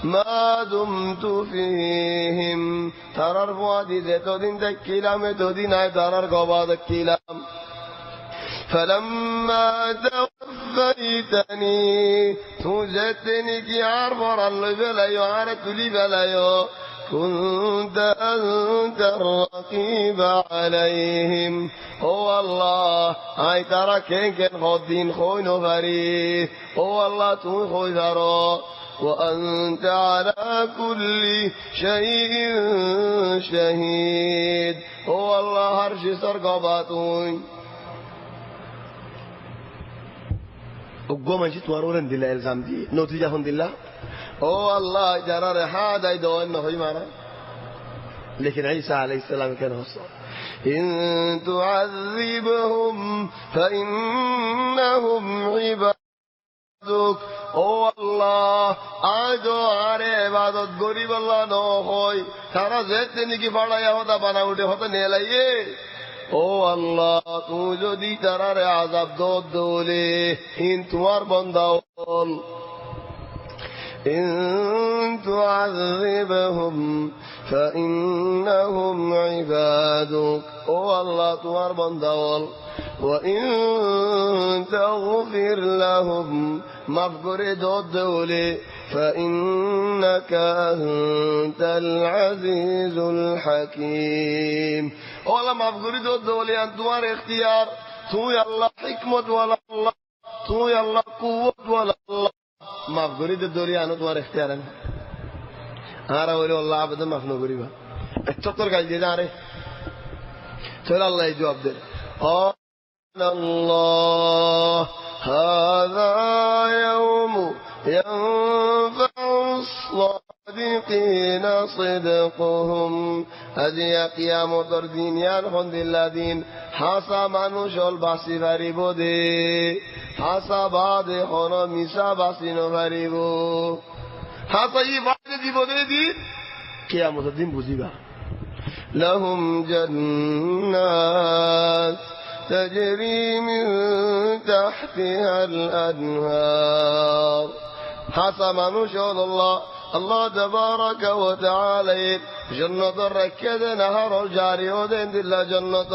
ما دمت فيهم ترر فوادي زيتو دين دكيلام تودين عيدر قبا دكيلام فلما توفيتني توجدتني كي عرفر اللي بلايو عارت لي بلايو كنت أنت الرقيب عليهم هو الله هاي ترى كن خدين خوين فريد هو الله تون خوي ذرا وأنت على كل شيء شهيد هو الله هرش سرقباتون وقوم انشي توارورن دي الالزام دي نتيجه هون دي او الله جرر هذا يدو انه يمانا لكن عيسى عليه السلام كان هصا ان تعذبهم فانهم عبادك او الله اجو اره عبادت غريب الله نو ہوئی سارا زيتني کی بڑا یا ہوتا بنا اٹھے ہوتا نیلائے او اللہ تو جو دی ترار عذاب دود دولے ان توار بنداول ان تعذبهم فإنهم عبادك او اللہ توار بنداول وإن تغفر لهم مغفر دود دولے فإنك أنت العزيز الحكيم والله مغفر دود دولي أن دوار اختيار تو يا الله حكمة ولا الله تو يا الله قوة ولا الله مغفر دود دولي أن دوار اختيار أنا أقول والله أبدا مغفر قريبا التطر قال جي داره تقول الله يجواب ده الله هذا يوم ينفع الصادقين صدقهم هذه قيام دردين ينخند الذين حاسا منوش الباسي فريبو دي حاسا بعد خانا ميسا باسي نفريبو حاسا يبعد دي بودي دي قيام دردين بوزيبا لهم جنات تجري من تحتها الأنهار حسب نشهد الله تبارك وتعالى جنة الركض نهر الجاري ودين دل جنة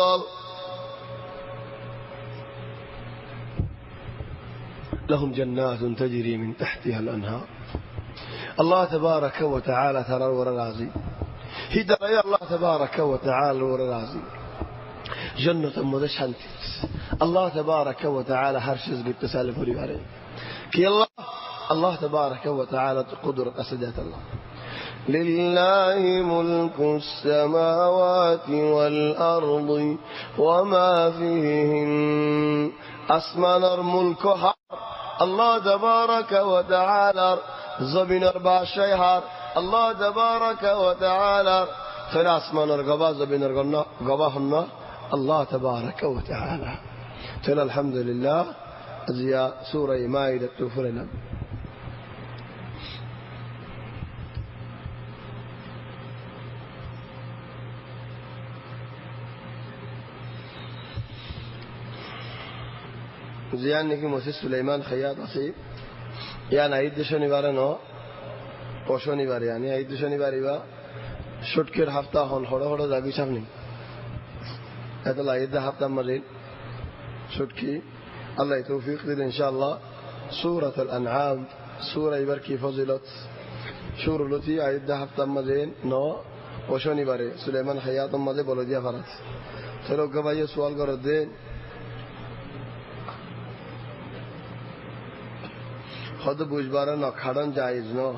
لهم جنات تجري من تحتها الأنهار الله تبارك وتعالى ترى الورى العظيم هداية الله تبارك وتعالى ورازي جنة مدى شانتي الله تبارك وتعالى هرشز بالتسالف وريباري كي الله تبارك وتعالى قدرة أسدات الله لله ملك السماوات والأرض وما فيهن أسمان الملك الله تبارك وتعالى زبين أربع شهر الله تبارك وتعالى خير أسمان الغبا زبين الغبا الله تبارك وتعالى تلا الحمد لله زي سورة مائدة تفرنا زيان نكي موسى سليمان خياط أصيب يعني عيد شنيبار نو أو شنيبار يعني عيد شنيبار يبا شوتكر هفتا هون خورا خورا زاگی شافني هذا لا عيد هفتا مرين شوتكي الله توفيق لنا إن شاء الله سورة الأنعام سورة يبركي فضيلت شور لطي عيد هفتا مرين نو أو شنيبار سليمان خياط ماذا بولديا فرات تلو كباية سؤال كردين خود بوجبارا نخارن جایز نو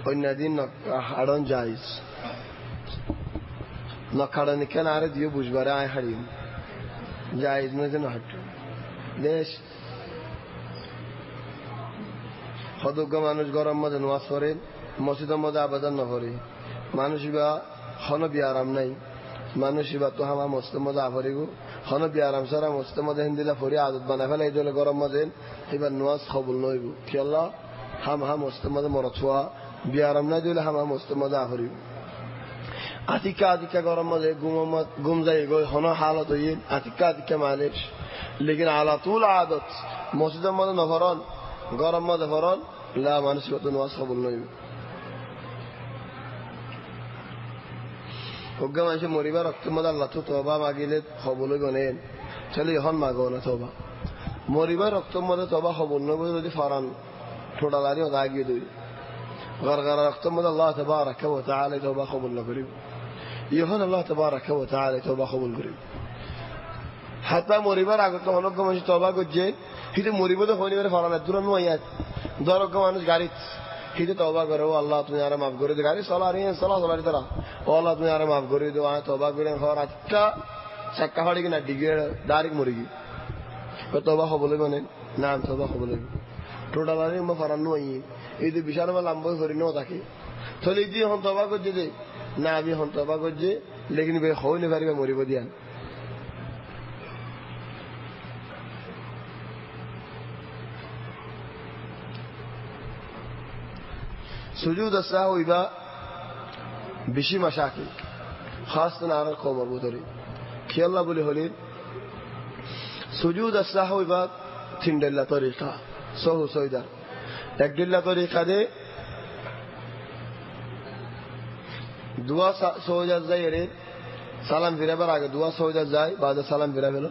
اوی ندین نخارن جایز نخارن کن آره دیو بوجبارا آی خریم جایز نزد نهتو لیش خود اوگا مانوش گرم مده نواز فرین مسجد مده آبادان نفری مانوشی با خانو بیارم نی مانوشی با تو همه مسجد مده آفریگو خانو بیارم سر مسجد مده هندیلا فوری عادت بنا فل ایدول گرم مده ایبا نواز قبول نویگو که الله هم مسجد مده مرتوا بیارم ندیول هم مسجد مده آفریگو آتیکا گرم مده گم زایی گوی خانو حالت وین آتیکا معلش لیکن على طول عادت مسجد مده نفران گرم مده فران لا مانوشی با تو نواز قبول نویگو وقت ما إنشاء مريبا ركت مدى الله توبا ما قيلت خبولو جنين چلی هن ما گونه توبا مريبا ركت مدى توبا خبولو بود ودی فاران تودا لاری و داگی دوی غرغر ركت مدى الله تبارك وتعالى توبا خبولو قريب يهون الله تبارك وتعالى توبا خبول قريب حتى مريبا ركت هنو قم إنشاء توبا قد جين هيد مريبا دو خوني بره فاران دوران نوعیت دارو قم انش گاریت هیچ توبه کرو الله تو یارم معاف کری دگاری سالاری سالاری ترا الله تو یارم معاف کری دو آن توبه کریم خور اچھا شکا ہڑی کی نڈیگر داریک مریگی تو توبه قبول کنه نام توبه قبول کنه توڑا لاری ما فرانو ای ایدی بیشتر ما لامبوی فرینو تاکی تو لیدی هم توبه کجی دی نبی هم توبه کجی لیکن به خوی نفری به مریبو دیان سجود السهو با بشی مشاکل خاص نار قوم مربوطه کی الله بولی هولید سجود السهو با تین دل طریقه سهو سویدا یک دل طریقه ده دعا سویدا زایره سلام فیره بر آگه دعا سویدا زای بعد سلام فیره بلو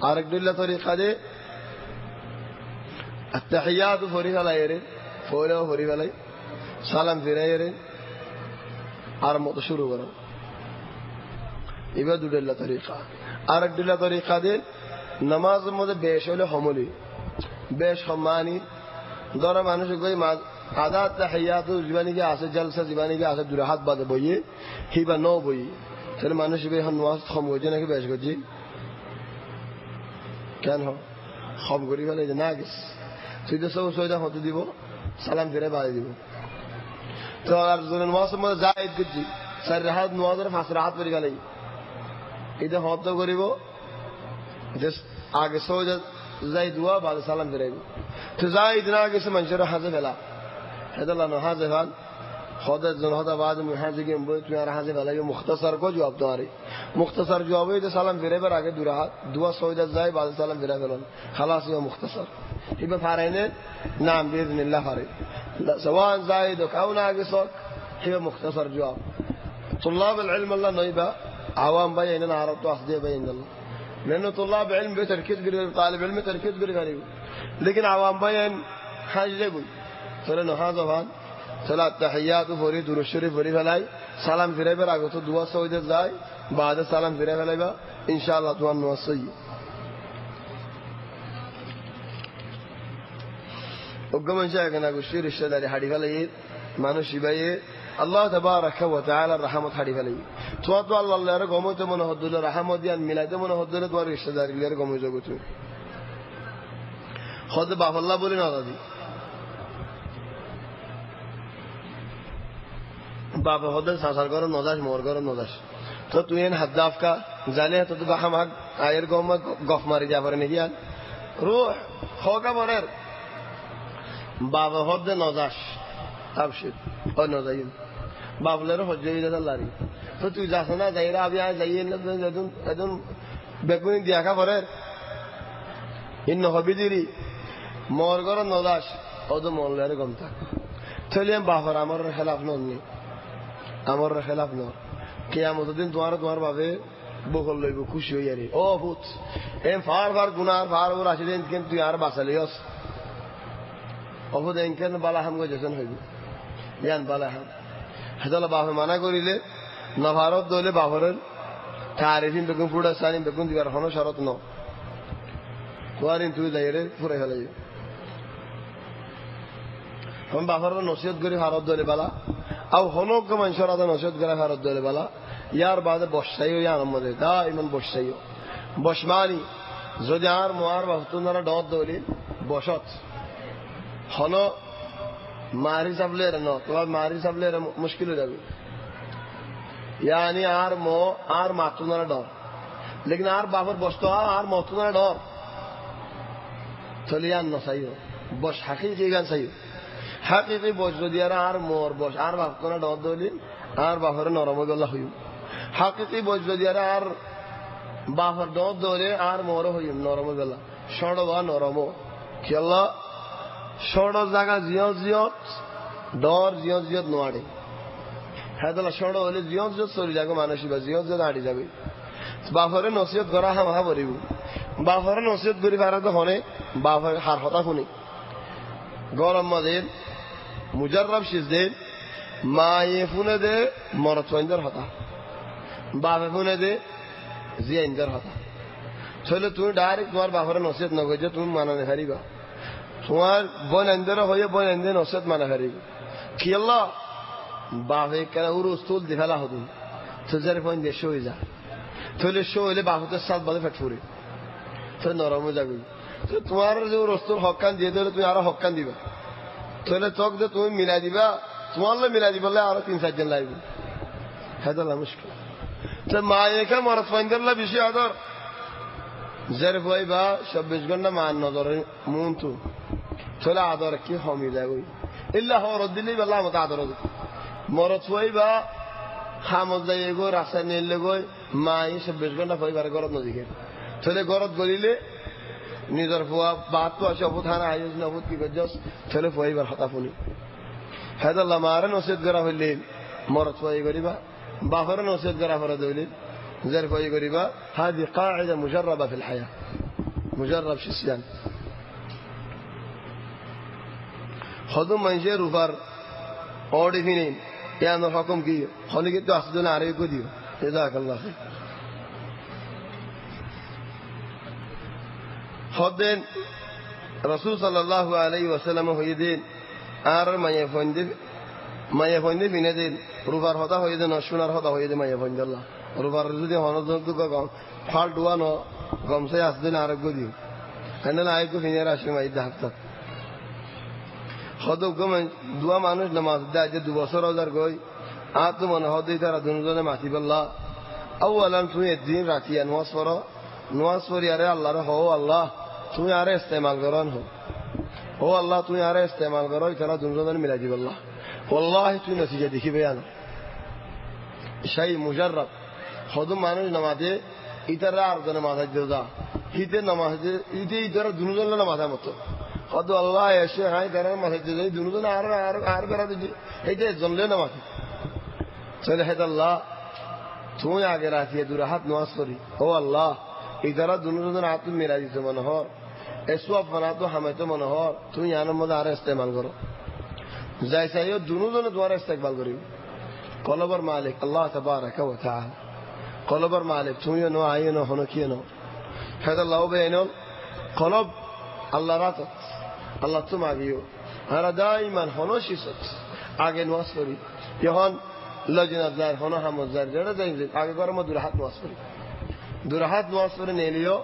آرک دل طریقه ده التحیات فوریه لایره فوله فوری والای سلام فیره آرامت شروع کرو ایبا دو دل طریقه آرک دل طریقه ده نماز مده بیشول حملی بیش خمانی داره مانوش کوئی عادات تحیات زبانی که آسه جلسه زبانی که آسه دوراحت باده بایی هیبا نو بایی چرا مانوش به هم نماز خموجه نه که بیش گذی کن ها خمگوری والای ناگس سیده سویده خود دیو سلام فیره باید دیو تو اگر زن نماز مده زاید گذی سر راحت نماز رو فاس راحت بری گلی ایده خواب تو گریبو جس آگه سویده زاید دعا بعد سلام فیره تو زاید ناگه سے منشور حاضر فلا هذا الله نه حاضر فل خودت زن هذا بعد من حاضر گیم بود میاره حاضر فلا یه مختصر کو جواب داری مختصر جوابی ده سلام فیره بر آگه دعا سویده زاید بعد سلام فیره فلان خلاص یه مختصر ایبا فارینه نام بإذن الله فارين سواء زايد أو ناقصك هي مختصر جواب طلاب العلم الله نيبا عوام بيننا عرب واحدة بين الله لأنه طلاب علم بتركيز قريب طالب علم تركيز قريب لكن عوام بين حاجة يقول فلأنه هذا فان তাহলে আত্তাহিয়াতু পড়ি দুরূদ শরীফ পড়ি ফেলাই সালাম ফিরাইবার আগে তো দোয়া সওয়াইতে যায় বাদে সালাম ফিরাই ফেলাইবা ইনশাআল্লাহ তোমার নামাজ সহি ওগমন যায় কেন গুশির রিশতাদারি হাড়ি ফেলাই মানুষ ইবাইয়ে আল্লাহ তাবারাকা ওয়া তাআলা রহমত হাড়ি ফেলাই তোমার তো আল্লাহর গমতে মনে হদ্দুল রহমত দিয়ান মিলাইতে মনে হদ্দুল তোমার রিশতাদারি এর গমে জগত খোদ বাফাল্লাহ বলি না দাদি বাবা হদে সাসার ঘর নজাস মোর ঘর নজাস তো তুই এন হাদ্দাফ কা জানে তো তুই হামাক আয়ের গম গফ মারি যা পারে নাকি আর রুহ খোকা বরের বাবা হদে নজাস আবশির ও নজাইম বাবলের হজ্জই দাদা লারি তো তুই যাস না যাইরা আবি আয় যাইয়ে এদুন এদুন বেগুনি দিয়াখা বরের ইন হবি দিরি মোর ঘর নজাস ওদো মোল্লের গম থাক চলিয়ে বাবার আমার খেলাফ ননি আমার খেলাফ ন কিয়ামত দিন তোমার ভাবে বকল লইব খুশি হই আরে ও ভূত এম ফার গুনার ফার ওর আসি দিন কিন্তু তুই আর বাঁচালিস অবুদ এনকেন বালা হাম গো যেন হইব ইয়ান বালা হাম হেদলা বাপে মানা করিলে না ভারত দলে বাপরের তারিফিন বেগুন পুরা সানিম বেগুন দিবার হন শরত ন তোয়ারিন তুই যাইরে পুরে ফেলাই हम बाफर नसीहत करी भारत दले बाला अब हनोक के मंशर आदा नसीहत करे भारत दले बाला यार बाद बसाइयो यार मदे दा इमन बसाइयो बसमानी যদি আর মোয়ার বাহতুনারা ডট দলি বসত হনো মারি সাবলে ন তোমার মারি সাবলে মুশকিল হয়ে যাবে यानी আর মো আর মাতুনারা ডর लेकिन আর বাফর বসতো আর মতুনারা ডর চলিয়ান নসাইও বস হাকিকি গান সাইও হাকিকি বজ্র দিয়ারা আর মোর বস আর বাপকনা ডর দলি আর বাপরে নরম গল্লা হইম হাকিকি বজ্র দিয়ারা আর বাপর ডর দলে আর মোর হইম নরম গল্লা সড় বা নরম কি আল্লাহ সড় জায়গা জিয়ত জিয়ত ডর জিয়ত জিয়ত নোয়াড়ে হ্যাঁ তাহলে সড় হলে জিয়ত জিয়ত চলি যাবে মানুষই বা জিয়ত জিয়ত আড়ি যাবে বাপরে নসিহত করা হামা পড়িব বাপরে নসিহত করি ভারত হনে বাপরে হার হতা শুনি গরম মাদের মুজাররব সিজদে মায়ে ফুনে দে মরত ফাইন্দার হতা বাপে ফুনে দে জিয়াইন্দার হতা চলে তুমি ডাইরেক্ট তোমার বাপরে নসিহত নগর যে তুমি মানানে হারিবা তোমার বোন আন্দার হয়ে বোন আন্দে নসিহত মানা হারিব কি আল্লাহ বাপে কেন উরুস তুল দি ফেলা হতুন তো যারে ফোন দিয়ে শো হয়ে যা তাহলে শো হইলে বাপতের সাত বাদে ফেট ফুরে তো নরমে যাবি তো তোমার যে রস্তুর হকান দিয়ে দিলে তুমি আরো হকান দিবা তাহলে চক যে তুমি মিলাই দিবা তোমার মিলাই দিবা আরো 3-4 জন লাগবে হেদালা মুশকিল তো মায়েকে মরত ফাইন্দাল্লা বেশি আদর যারে ভাই বা 24 ঘন্টা মান নজরে মন তো তাহলে আদর কি হমি যায় ওই ইল্লা হরদ দিলে বলা মত আদর মরত হই বা খামত যাই গো রাস্তা নিলে গই মাই 24 ঘন্টা পরিবার ঘরত নজিকে তাহলে ঘরত গলিলে নিজের ফুয়া বাত তো আসে অবধান আয়োজ নবুত কি গজস তাহলে পরিবার হতা ফুনি হেদাল্লাহ মারে নসিহত করা হইলে মরত হই গরিবা বাফর নসিহত করা ফরদ হইলে যার হই গরিবা هذه قاعده مجربه في الحياه مجرب شسيان خدم منجر اوپر اوڑی فینین یان حکم کی خلی کے تو اسدنا ارے کو دیو جزاک اللہ خیر خدن رسول صلی اللہ علیہ وسلم হইদিন আর মায়ে ফন্দি বিনেদিন রুবার হতা হইদিন নশুনার হতা হইদিন মায়ে ফন্দি আল্লাহ রুবার যদি হনজন তো গম ফাল দুয়ানো গমসে আসদিন আরোগ্য দিও কেন আইকো ফিনের আসি মাই দাহতা হদব গম দুয়া মানুষ নামাজ দেয় যে 2 বছর রোজার গই আর তো মনে হদে তারা দুজনে মাতি বললা আউয়ালান তুই দিন রাখিয়া নামাজ পড়ি আরে আল্লাহর হো আল্লাহ তুই আরে ইস্তেমাল করন হো আল্লাহ তুই আরে ইস্তেমাল করো তারা দুজনে মিলাই দিব আল্লাহ والله তুই নতিজা দেখি বেয়ান শাই মুজাররব হদম মানুষ নামাজে ইতারা আর জনে মাথায় দিওদা হিতে নামাজে ইতে ইতারা দুজনে মাথায় মতো হদ আল্লাহ এসে হাই তারা মাথায় দিও দুজনে আর বেরা দিই এইতে জনলে নামাজ চলে হে আল্লাহ তুই আগে রাখিয়ে দুরাহাত নামাজ পড়ি ও আল্লাহ ইতারা দুজনে হাত মেরা দিতে মনোহর এসব বানা তো হামে তো মনোহর তুই আনন্দ মধ্যে আর ইস্তেমাল করো যাই চাইও দুজনে তোমার ইস্তেকবাল করিব কলবর মালিক আল্লাহ তাবারাকা ওয়া তাআলা কলবর মালিক তুমিও নো আইও নো হনো কিও নো হেদ আল্লাহ বেনল কলব আল্লাহ রাত আল্লাহ তুমি আগিও আমরা দাইমান হনো শিসত আগে নামাজ পড়ি যখন লজনাত যায় হনো হামজ যায় যেটা যাই আগে করে মো দুই হাত নামাজ পড়ি দুই হাত নামাজ পড়ে নিলিও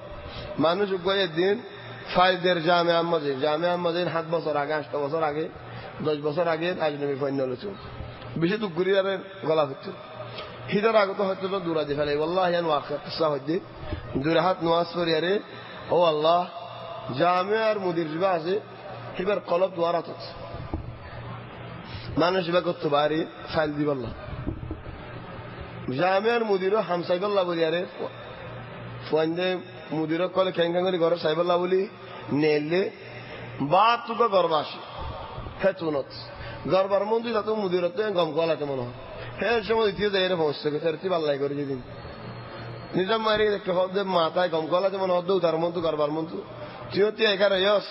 মানুষ গয়ে দিন ফাইদের জামিয়া মসজিদ 7 বছর আগে 8 বছর আগে 10 বছর আগে আজনবী ফৈন্য লইছো বেশি তো গুরিয়ারের গলা হচ্ছে হিদার আগে তো হয়তো দূরা দি ফেলে ওয়াল্লাহি আন ওয়াকিয়া কিসা হইছে দুই হাত নামাজ পড়ি আরে ও আল্লাহ জামিয়ার মুদির যা আছে হিবার কলব দোয়ারা আছে মানুষ বা করতে পারি ফাইল দিব আল্লাহ জামিয়ার মুদিরও হামসাইবাল্লাহ বলি আরে ফোয়াইন্দে মুদিরও কলে খেঙ্গাং করে ঘরে সাইবাল্লাহ বলি নেলে বা তুকে গর্বাসী হেতুনত গর্বার মন্দির যাতে মুদিরত গম গলাতে মনে হয় হ্যাঁ সময় দ্বিতীয় জায়গায় পৌঁছতে তেরতি পাল্লাই করে যেদিন নিজম মারি দেখতে হদ্দে মাথায় গম গলাতে মনে হদ্দ উদার মন্তু গর্বার মন্তু তুই এগারো ইয়স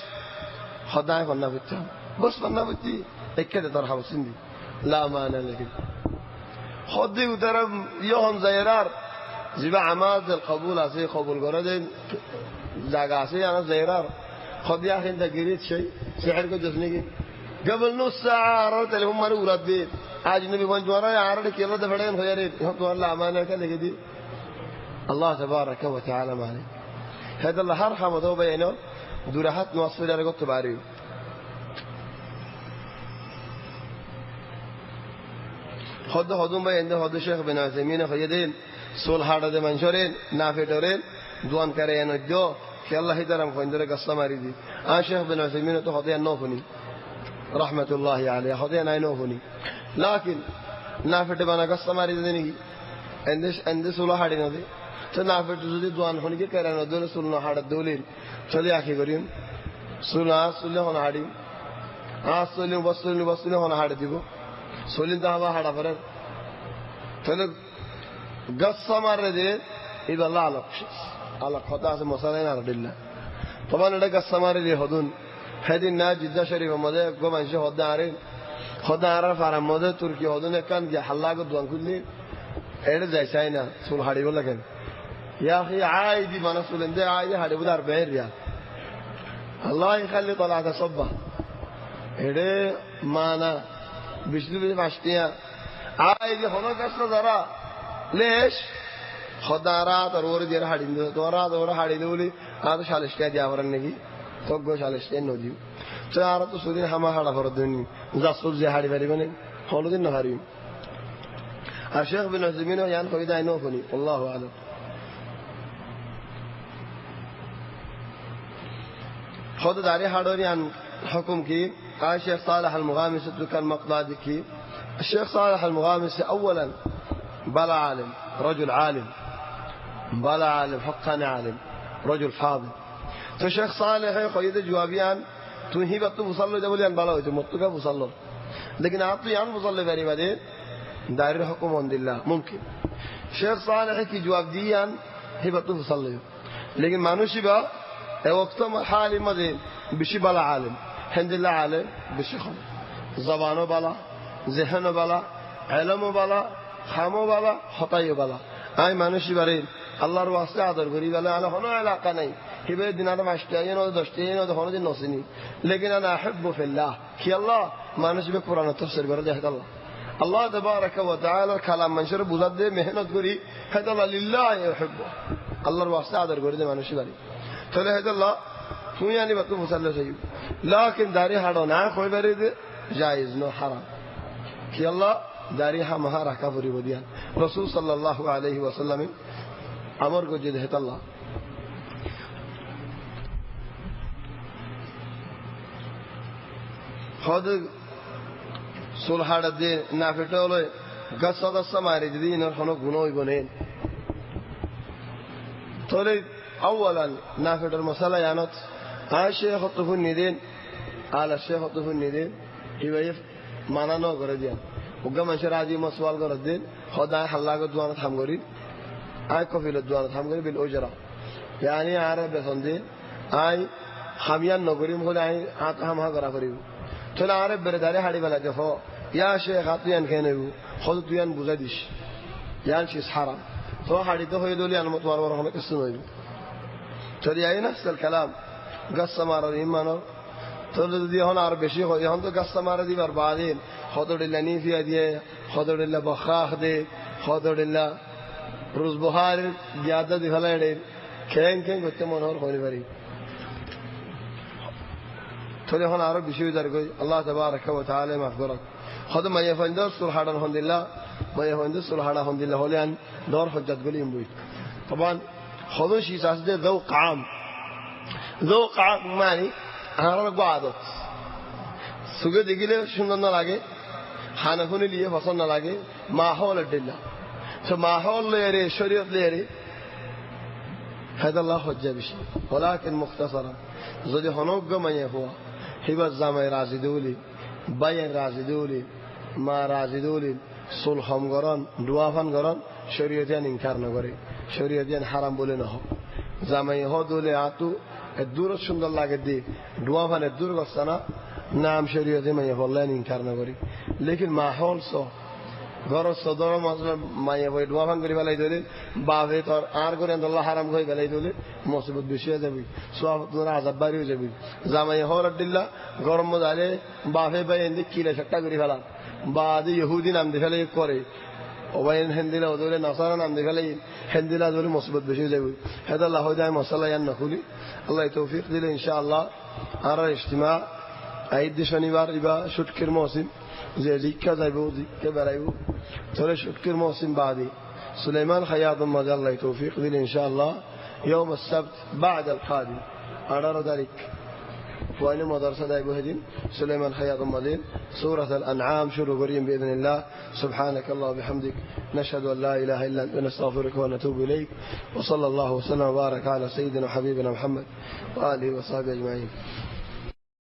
সদায় কন্যা বুঝছি বস কন্যা বুঝছি একে তোর হাউস চিন্দি লামানা লেখি সদ্দি উতার ইয়ন জায়গার যিবা আমার কবুল আছে কবুল করে যে জায়গা আছে আমার জায়গার সদি আখেন তা গিরিত সেই সেহের কো জস নাকি قبل نص ساعة عرضت لهم مرة ورديت عاج النبي وين جوارا عرض كيلو دفعين خيرين يحطوا الله أمانة كذا كذي الله تبارك وتعالى مالي هذا الله هرحم وذو بينه درحت نوصل إلى رقبة باريو خدهم بينه خد الشيخ بن عثيمين خيدين سول هذا منشورين نافذورين دوان كريان الجو في الله يدرم خيندرك السماريدي الشيخ بن عثيمين تو خديه النوفني رحمة الله عليه خديه ناينوفني لكن نافذ بنا كسماري ديني عند سول هذا نادي তো নাফের যদি দোয়ান হনিকে কেরান দলে সুলনা হাড় দলিল চলে আখি করিম সুলা সুলে হন হাড়ি সলি বসলি হন হাড় দিব সলিন তো হাওয়া হাড়া পরে তাহলে গাছা মারে দে ইবাল্লাহ আলাক কথা আছে মশালাই না দিল্লা তখন এটা গাছা মারে দিয়ে হদুন সেদিন না জিদ্দা শরীফের মধ্যে গো মানুষ হদ্দা আরার ফারার মধ্যে তুর্কি হদুন একান গিয়ে হাল্লা গো দোয়ান খুললি এটা যাই চাই না চুল হাড়িব লাগেন يا أخي عادي ما نصل عندي عادي هذا بدار بعير يا الله يخلي طلعت صبة هذا ما أنا بيشتري ماشتيا عادي هنا كسر ذرا ليش خدارا ترور ديار هادين دورا هادين دولي هذا شالش كذي أورن نجي توقع شالش كذي نوديو ترى تو سودين هما هذا فردوني زاسول زي هادي بريبني هولودين نهاريم الشيخ بن عثيمين يان كويدا ينوفني الله أعلم خود داري حضوريان حكم كي قال الشيخ صالح المغامسي كان مقلادي كي الشيخ صالح المغامسي أولا بلا عالم رجل عالم بلا عالم حقاني عالم رجل فاضل تو الشيخ صالح قيد جوابيان تنهي بطو بصلو جبوليان بلا ويتو مطلقا بصلو لكن عطو يان بصلو باري بعدين داري الحكم عند الله ممكن الشيخ صالح كي جواب ديان هي بطو بصلو لكن مانوشي با وقت حالي مدين بشي بلا عالم الحمد لله عالم بشي خم زبانه بلا ذهنه بلا علمه بلا خامه بلا خطايه بلا اي مانوشي برين الله رو واسطه আদর করি বলে انا কোনো এলাকা নাই হিবে দিনাতে মাস্টাইন ও দশটিন ও কোনো দিন নসিনি लेकिन انا احب في الله কি আল্লাহ মানুষ বে কোরআন তাফসীর করে দেখে আল্লাহ আল্লাহ تبارك وتعالى কালাম মানুষের বুঝাতে দে মেহনত করি হেদাল লিল্লাহ يحب আল্লাহর ওয়াস্তে আদর করে দে মানুষই বাড়ি তাহলে হেদাল্লাহ তুই আনি বাতু মুসাল্লা চাই لكن দাড়ি হাড়ো না কই বাড়ি দে জায়েজ নো হারাম কি আল্লাহ দাড়ি হামহা রাখা পরিব দিয়ান রাসূল সাল্লাল্লাহু আলাইহি ওয়াসাল্লাম আমর গো যে হেদাল্লাহ খদ সুলহাড় দে না ফেটলো গাছাদা সামারি দিন আর কোনো গুণ হইব না তাহলে اولا نافذ المساله يانت الشيخ الطفل ندين على الشيخ الطفل ندين هي মানানো করে দিয়ান ওগা মানুষের আদি মসওয়াল করে দেন খোদা হাল্লাগো দোয়ানা থাম করি আই কফিল দোয়ানা থাম করি বিল ওজরা يعني عرب بسندي আই হামিয়ান নগরী মহলে আই হাত হামহা করা করিব تلا عرب برداري حالي بلا جفو يا شيخ عطيان كينيو خذ تويان بوزاديش يان شيء حرام تو حالي تو يدولي أنا متوار ورهنا كسنوي تري أي نفس الكلام قصة مارا إيمانو تقول دي هون عرب شيخ يهون تو قصة مارا دي بربعدين خاطر الله نيفي دي خاطر الله بخاخ دي خاطر الله روز بخار زیادہ دکھلا ہے کہیں گتے منور ہونے بری تھوڑے ہن عرب بشوی در کوئی اللہ تبارک و تعالی مغفرت خود ما يفندر صلحان الحمد لله ما يفندر صلحان الحمد لله هولان دور حجت قليم بيت طبعا خذوا شيء اساس ده ذوق عام معنی انا قعدت سوگه دیگه সুন্দর না লাগে খানাখুনি লিয়ে পছন্দ না লাগে মাহৌল দিল্লা তো মাহৌল লেরে শরীয়ত লেরে هذا الله حجة بشي ولكن مختصرا زدي هنوك ما يهوا هبة زامي رازي دولي باين رازي دولي ما رازي دولي صلحهم قران دوافان قران شريعتين انكار نقري شريعتين حرام بولي نهو زامي هو دولي عطو الدورة شند الله قدي دوافان الدورة قصنا نعم شريعتين ما يهو الله انكار نقري لكن ما حول صو ঘর সদর মাসলে মায়ে বই দোয়াফান করি ফেলাই দিলে বাপে তোর আর করে আল্লাহ হারাম করে ফেলাই দিলে মুসিবত বেশি হয়ে যাবে সব তোর আযাব বাড়ি হয়ে যাবে জামাই হওয়ার দিল্লা গরম মজালে বাপে ভাই এন্দি কিলে সট্টা করে ফেলা বাদ ইহুদি নাম দিয়ে ফেলে করে ওবাইন হিন্দিলা ওদলে নাসারা নাম দিয়ে ফেলে হিন্দিলা ওদলে মুসিবত বেশি হয়ে যাবে হেদা আল্লাহ যায় মশলা ইয়ান না খুলি আল্লাহ তৌফিক দিলে ইনশাআল্লাহ আর ইজতিমা ঈদ শনিবার ইবা শুটকির মৌসুম زي ديكا زيبو ديكا برايبو ترى شكر موسم بعدي سليمان خياط مجال الله توفيق دين إن شاء الله يوم السبت بعد القادم أرى ذلك وأنا مدرسة دايبو هدين سليمان خياط مدين سورة الأنعام شروع قريم بإذن الله سبحانك الله وبحمدك نشهد أن لا إله إلا أنت نستغفرك ونتوب إليك وصلى الله وسلم وبارك على سيدنا وحبيبنا محمد وآله وصحبه أجمعين